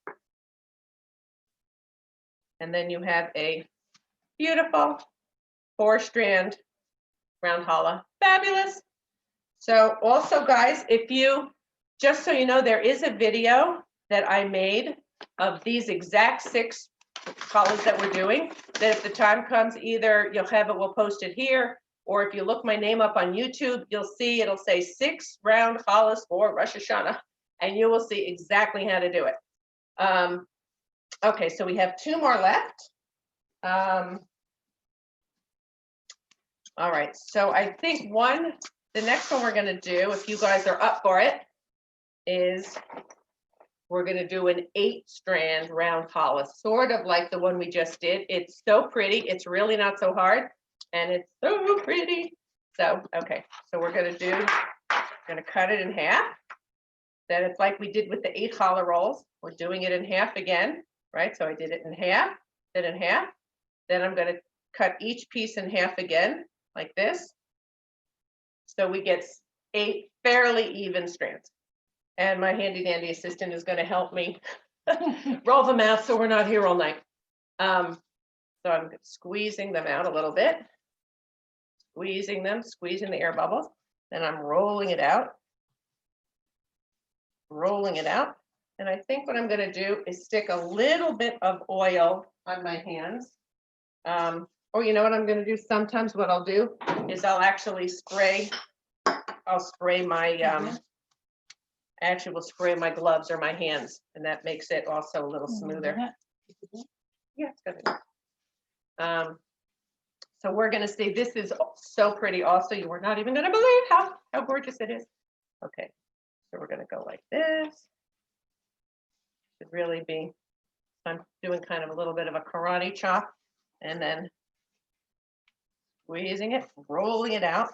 And then you have a beautiful 4-strand round challah. Fabulous. So also, guys, if you, just so you know, there is a video that I made of these exact 6 challahs that we're doing, that if the time comes, either you'll have it, we'll post it here, or if you look my name up on YouTube, you'll see it'll say 6 round challahs for Rosh Hashanah, and you will see exactly how to do it. Okay, so we have 2 more left. All right, so I think the next one we're going to do, if you guys are up for it, is we're going to do an 8-strand round challah, sort of like the one we just did. It's so pretty. It's really not so hard, and it's so pretty. So, okay, so we're going to cut it in half. Then it's like we did with the 8 challah rolls. We're doing it in half again, right? So I did it in half, then in half. Then I'm going to cut each piece in half again, like this. So we get 8 fairly even strands. And my handy dandy assistant is going to help me roll them out so we're not here all night. So I'm squeezing them out a little bit. Squeezing the air bubbles. Then I'm rolling it out. And I think what I'm going to do is stick a little bit of oil on my hands. Or you know what I'm going to do? Sometimes what I'll do is I'll actually spray. I'll spray my actually will spray my gloves or my hands, and that makes it also a little smoother. Yeah, it's good. So we're going to see, this is so pretty also. You were not even going to believe how gorgeous it is. Okay, so we're going to go like this. Should really be, I'm doing kind of a little bit of a karate chop, and then squeezing it, rolling it out.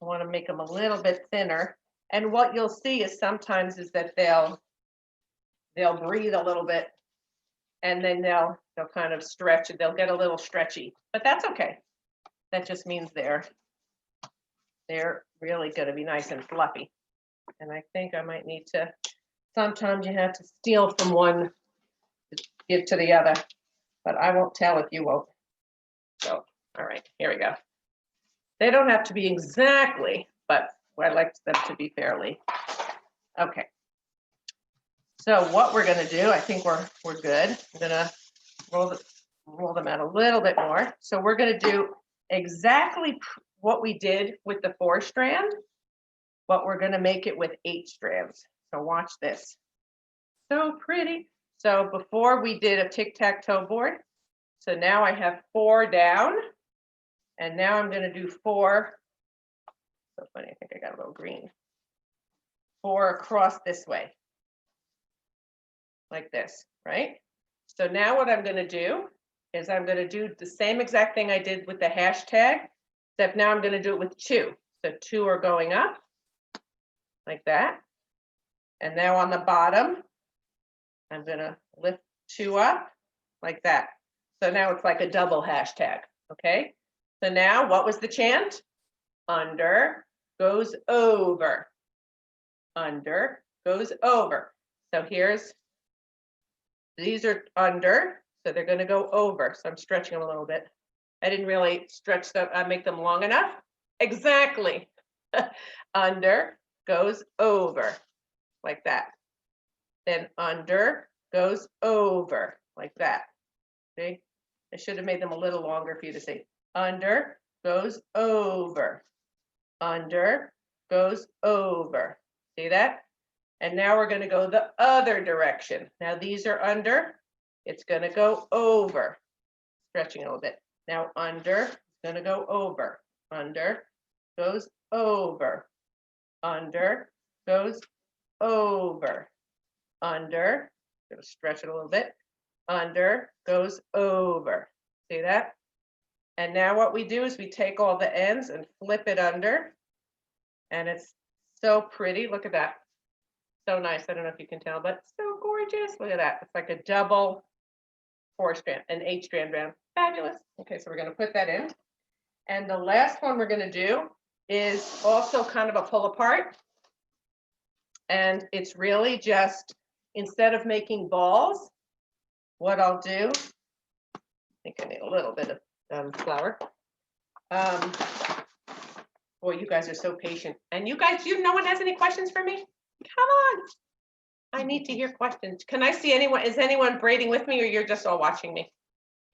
I want to make them a little bit thinner. And what you'll see is sometimes is that they'll breathe a little bit, and then they'll kind of stretch it. They'll get a little stretchy, but that's okay. That just means they're really going to be nice and fluffy. And I think I might need to, sometimes you have to steal from one to give to the other, but I won't tell if you won't. So, all right, here we go. They don't have to be exactly, but I like them to be fairly. Okay. So what we're going to do, I think we're good. I'm going to roll them out a little bit more. So we're going to do exactly what we did with the 4-strand, but we're going to make it with 8 strands. So watch this. So pretty. So before we did a tic-tac-toe board. So now I have 4 down, and now I'm going to do 4. So funny, I think I got a little green. 4 across this way. Like this, right? So now what I'm going to do is I'm going to do the same exact thing I did with the hashtag, except now I'm going to do it with 2. So 2 are going up, like that. And now on the bottom, I'm going to lift 2 up, like that. So now it's like a double hashtag, okay? So now what was the chant? Under goes over. Under goes over. So these are under. So they're going to go over. So I'm stretching them a little bit. I didn't really stretch them, make them long enough. Exactly. Under goes over like that. Then under goes over like that. See? I should have made them a little longer for you to see. Under goes over. Under goes over. See that? And now we're going to go the other direction. Now these are under. It's going to go over. Stretching a little bit. Now under, going to go over. Under goes over. Under goes over. Under, going to stretch it a little bit. Under goes over. See that? And now what we do is we take all the ends and flip it under. And it's so pretty. Look at that. So nice. I don't know if you can tell, but so gorgeous. Look at that. It's like a double 4-strand, an 8-strand band. Fabulous. Okay, so we're going to put that in. And the last one we're going to do is also kind of a pull apart. And it's really just, instead of making balls, what I'll do, I think I need a little bit of flour. Boy, you guys are so patient. And you guys, no one has any questions for me? Come on. I need to hear questions. Can I see anyone? Is anyone braiding with me, or you're just all watching me?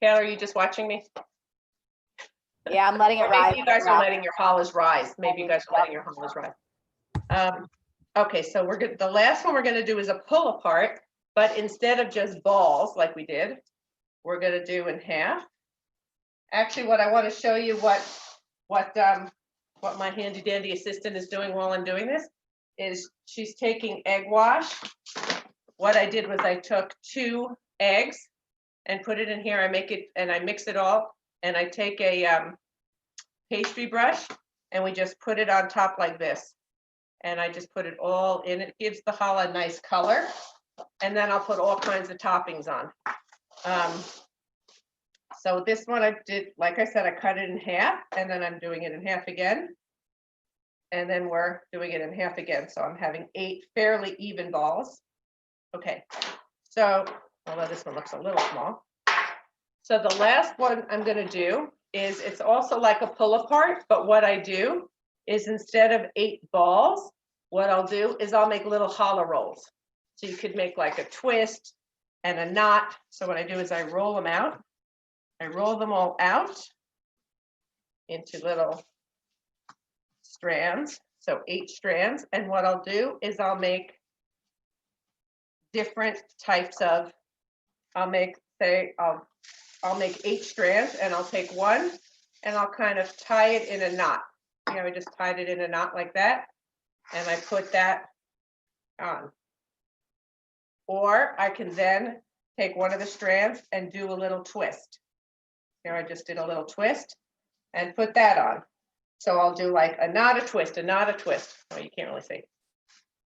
Taylor, are you just watching me? Yeah, I'm letting it Maybe rise. you guys are letting your hollows rise. Maybe you guys are letting your hollows rise. Okay, so we're good. The last one we're going to do is a pull apart, but instead of just balls like we did, we're going to do in half. Actually, what I want to show you what my handy dandy assistant is doing while I'm doing this is she's taking egg wash. What I did was I took 2 eggs and put it in here. I make it and I mix it all, and I take a pastry brush and we just put it on top like this. And I just put it all in. It gives the challah a nice color. And then I'll put all kinds of toppings on. So this one I did, like I said, I cut it in half, and then I'm doing it in half again. And then we're doing it in half again. So I'm having 8 fairly even balls. Okay, so although this one looks a little small. So the last one I'm going to do is, it's also like a pull apart, but what I do is instead of 8 balls, what I'll do is I'll make little challah rolls. So you could make like a twist and a knot. So what I do is I roll them out. I roll them all out into little strands. So 8 strands. And what I'll do is I'll make different types of, I'll make 8 strands, and I'll take one and I'll kind of tie it in a knot. You know, I just tied it in a knot like that, and I put that on. Or I can then take one of the strands and do a little twist. Here I just did a little twist and put that on. So I'll do like a knot, a twist, a knot, a twist. Oh, you can't really see.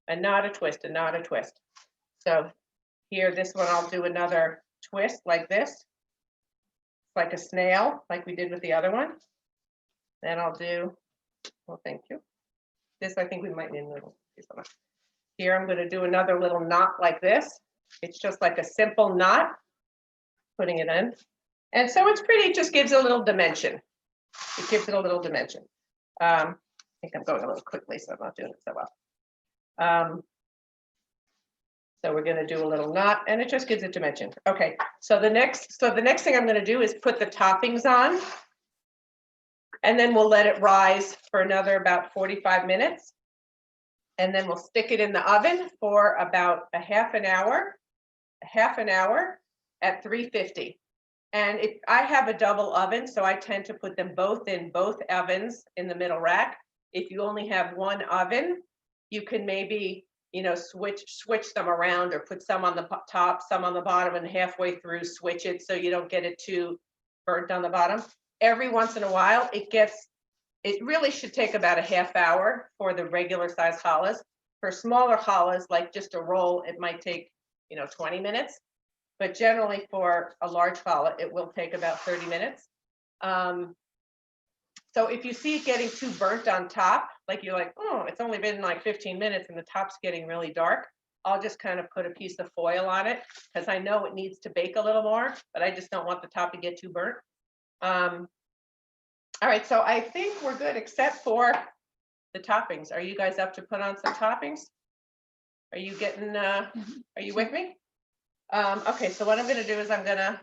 A knot, a twist, a knot, a twist. So here, this one, I'll do another twist like this, like a snail, like we did with the other one. Then I'll do, well, thank you. This, I think we might need a little piece of it. Here, I'm going to do another little knot like this. It's just like a simple knot, putting it in. And so it's pretty, it just gives it a little dimension. It gives it a little dimension. I think I'm going a little quickly, so I'm not doing it so well. So we're going to do a little knot, and it just gives it dimension. Okay, so the next thing I'm going to do is put the toppings on, and then we'll let it rise for another about 45 minutes. And then we'll stick it in the oven for about a half an hour at 350. And I have a double oven, so I tend to put them both in both ovens in the middle rack. If you only have one oven, you can maybe, you know, switch them around, or put some on the top, some on the bottom, and halfway through switch it so you don't get it too burnt on the bottom. Every once in a while, it really should take about a half hour for the regular size challahs. For smaller challahs, like just a roll, it might take, 20 minutes. But generally for a large challah, it will take about 30 minutes. So if you see it getting too burnt on top, like you're like, oh, it's only been like 15 minutes and the top's getting really dark, I'll just kind of put a piece of foil on it because I know it needs to bake a little more, but I just don't want the top to get too burnt. All right, so I think we're good except for the toppings. Are you guys up to put on some toppings? Are you getting, are you with me? Okay, so what I'm gonna do is I'm gonna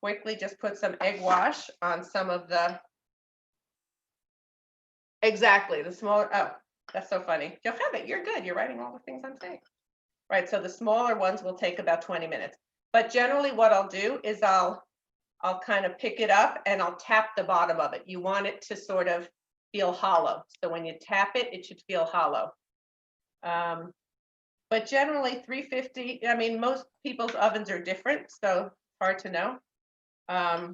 quickly just put some egg wash on some of the, exactly, the smaller, oh, that's so funny. You'll have it, you're good, you're writing all the things I'm saying. Right, so the smaller ones will take about 20 minutes. But generally what I'll do is I'll kind of pick it up and I'll tap the bottom of it. You want it to sort of feel hollow. So when you tap it, it should feel hollow. But generally 350, I mean, most people's ovens are different, so hard to know. I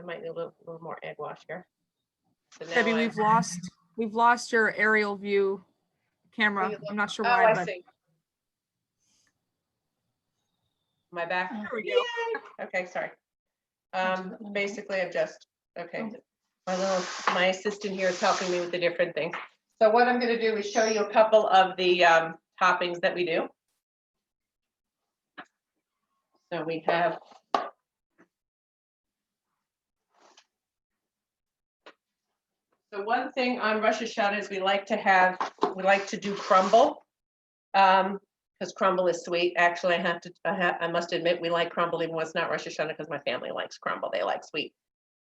might need a little more egg wash here. So now Debbie, we've lost your aerial view camera. I'm not sure why, I but see. Am I back? there we go. Yay. Okay, sorry. Basically, I'm just, okay. My assistant here is helping me with the different things. So what I'm going to do is show you a couple of the toppings that we do. So we have so one thing on Rosh Hashanah is we like to do crumble, because crumble is sweet. Actually, I must admit we like crumble even when it's not Rosh Hashanah because my family likes crumble. They like sweet.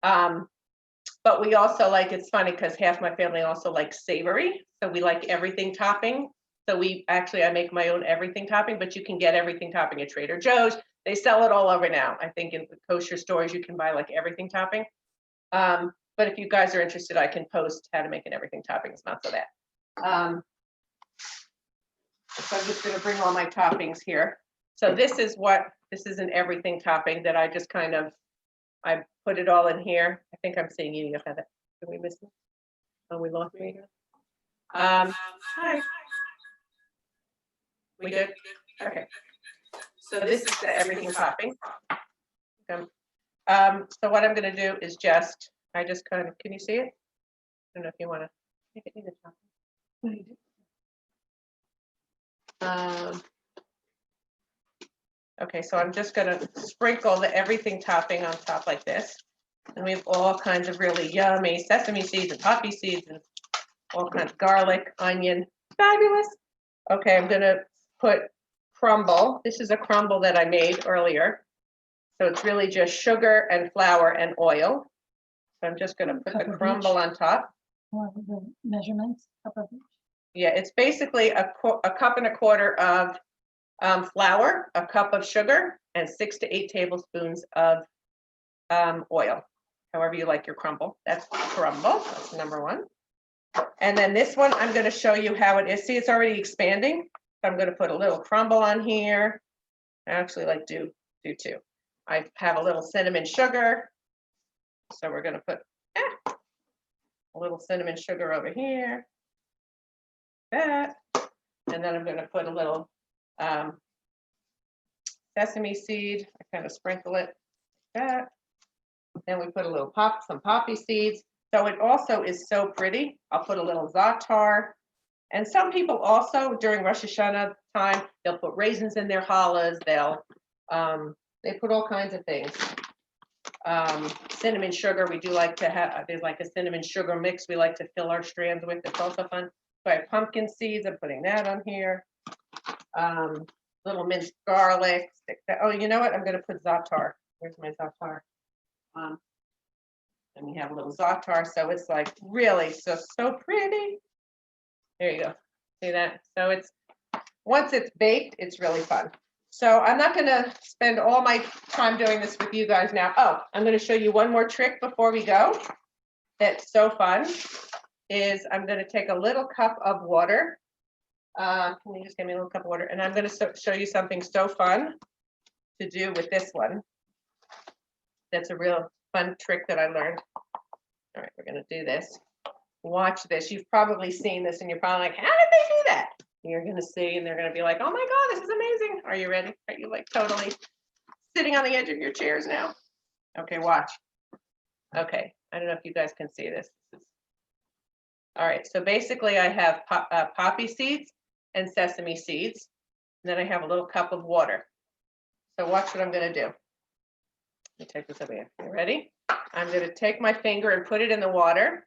But we also like, it's funny because half my family also likes savory. So we like everything topping. So I make my own everything topping, but you can get everything topping at Trader Joe's. They sell it all over now. I think in the kosher stores, you can buy like everything topping. But if you guys are interested, I can post how to make an everything topping. It's not so bad. So I'm just going to bring all my toppings here. So this is an everything topping that I just kind of, I put it all in here. I think I'm seeing you. You'll have it. Did we miss it? Oh, we lost me here. Hi. We good? Okay. So this is the everything topping. So what I'm going to do is I just kind of, can you see it? I don't know if you want to make it either topping. Okay, so I'm just going to sprinkle the everything topping on top like this. And we have all kinds of really yummy sesame seeds and poppy seeds and all kinds of garlic, onion, fabulous. Okay, I'm going to put crumble. This is a crumble that I made earlier. So it's really just sugar and flour and oil. So I'm just going to put the crumble on top. The measurements, cup of each. Yeah, it's basically a cup and a quarter of flour, a cup of sugar, and 6 to 8 tablespoons of oil. However you like your crumble. That's crumble. That's number one. And then this one, I'm going to show you how it is. See, it's already expanding. So I'm going to put a little crumble on here. I actually like do two. I have a little cinnamon sugar. So we're going to put a little cinnamon sugar over here. That. And then I'm going to put a little sesame seed. I kind of sprinkle it like that. Then we put a little some poppy seeds. So it also is so pretty. I'll put a little za'atar. And some people also during Rosh Hashanah time, they'll put raisins in their challahs. They put all kinds of things. Cinnamon sugar, we do like to have, there's like a cinnamon sugar mix we like to fill our strands with. It's also fun. So I have pumpkin seeds, I'm putting that on here. Little minced garlic. Oh, you know what? I'm going to put za'atar. Where's my za'atar? And we have a little za'atar. So it's like really so pretty. There you go. See that? So once it's baked, it's really fun. So I'm not going to spend all my time doing this with you guys now. Oh, I'm going to show you one more trick before we go. That's so fun. Is I'm going to take a little cup of water. Can you just give me a little cup of water? And I'm going to show you something so fun to do with this one. That's a real fun trick that I learned. All right, we're going to do this. Watch this. You've probably seen this and you're probably like, how did they do that? You're going to see and they're going to be like, oh my God, this is amazing. Are you ready? Are you like totally sitting on the edge of your chairs now? Okay, watch. Okay, I don't know if you guys can see this. All right, so basically I have poppy seeds and sesame seeds. then I have a little cup of water. So watch what I'm gonna do. Let me take this over here. You ready? I'm gonna take my finger and put it in the water,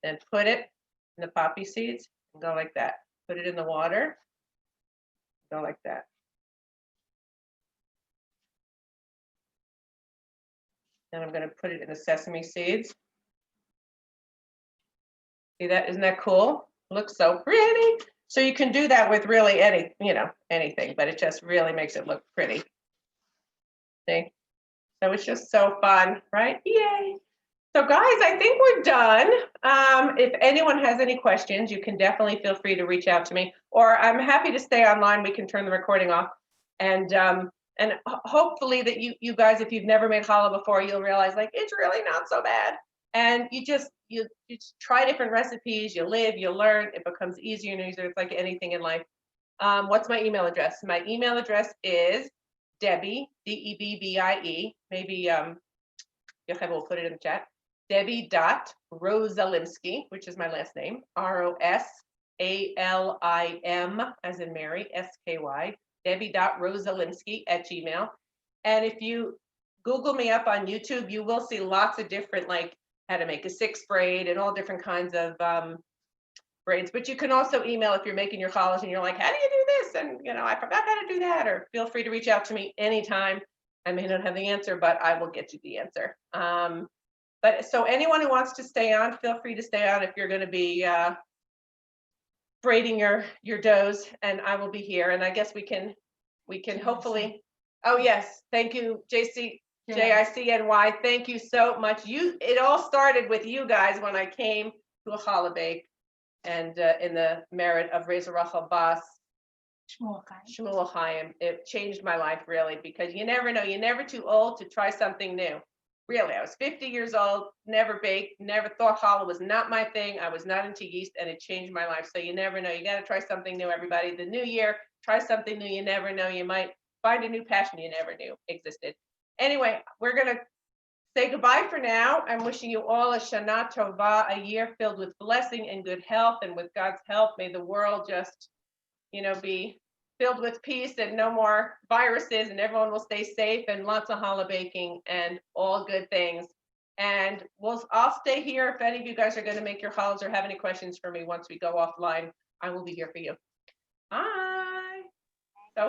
and put it in the poppy seeds, and go like that. Put it in the water, go like that. Then I'm gonna put it in the sesame seeds. See that? Isn't that cool? Looks so pretty. So you can do that with really any, anything, but it just really makes it look pretty. See? So it's just so fun, right? Yay. So guys, I think we're done. If anyone has any questions, you can definitely feel free to reach out to me, or I'm happy to stay online. We can turn the recording off. And hopefully that you guys, if you've never made challah before, you'll realize like, it's really not so bad. And you just try different recipes, you live, you learn, it becomes easier and easier. It's like anything in life. What's my email address? My email address is Debbie, Debbie, maybe Yochai will put it in the chat. Debbie.Rosalimsky, which is my last name, Rosalim, as in Mary, SKY, Debbie.Rosalimsky@gmail. And if you Google me up on YouTube, you will see lots of different, like how to make a 6 braid and all different kinds of braids. But you can also email if you're making your challah and you're like, how do you do this? And I forgot how to do that. Or feel free to reach out to me anytime. I may not have the answer, but I will get you the answer. But so anyone who wants to stay on, feel free to stay on if you're going to be braiding your doughs, and I will be here. And I guess we can hopefully. Oh yes, thank you, JICNY. Thank you so much. It all started with you guys when I came to a challah bake, and in the merit of Reza Rachel Bas Shmuel Chaim. It changed my life really, because you never know. You're never too old to try something new. Really, I was 50 years old, never baked, never thought challah was not my thing. I was not into yeast, and it changed my life. So you never know. You got to try something new, everybody. The new year, try something new. You never know. You might find a new passion you never knew existed. Anyway, we're going to say goodbye for now. I'm wishing you all a Shana Tova, a year filled with blessing and good health. And with God's help, may the world just, be filled with peace and no more viruses, and everyone will stay safe, and lots of challah baking and all good things. And I'll stay here. If any of you guys are going to make your challahs or have any questions for me once we go offline, I will be here for you. Bye.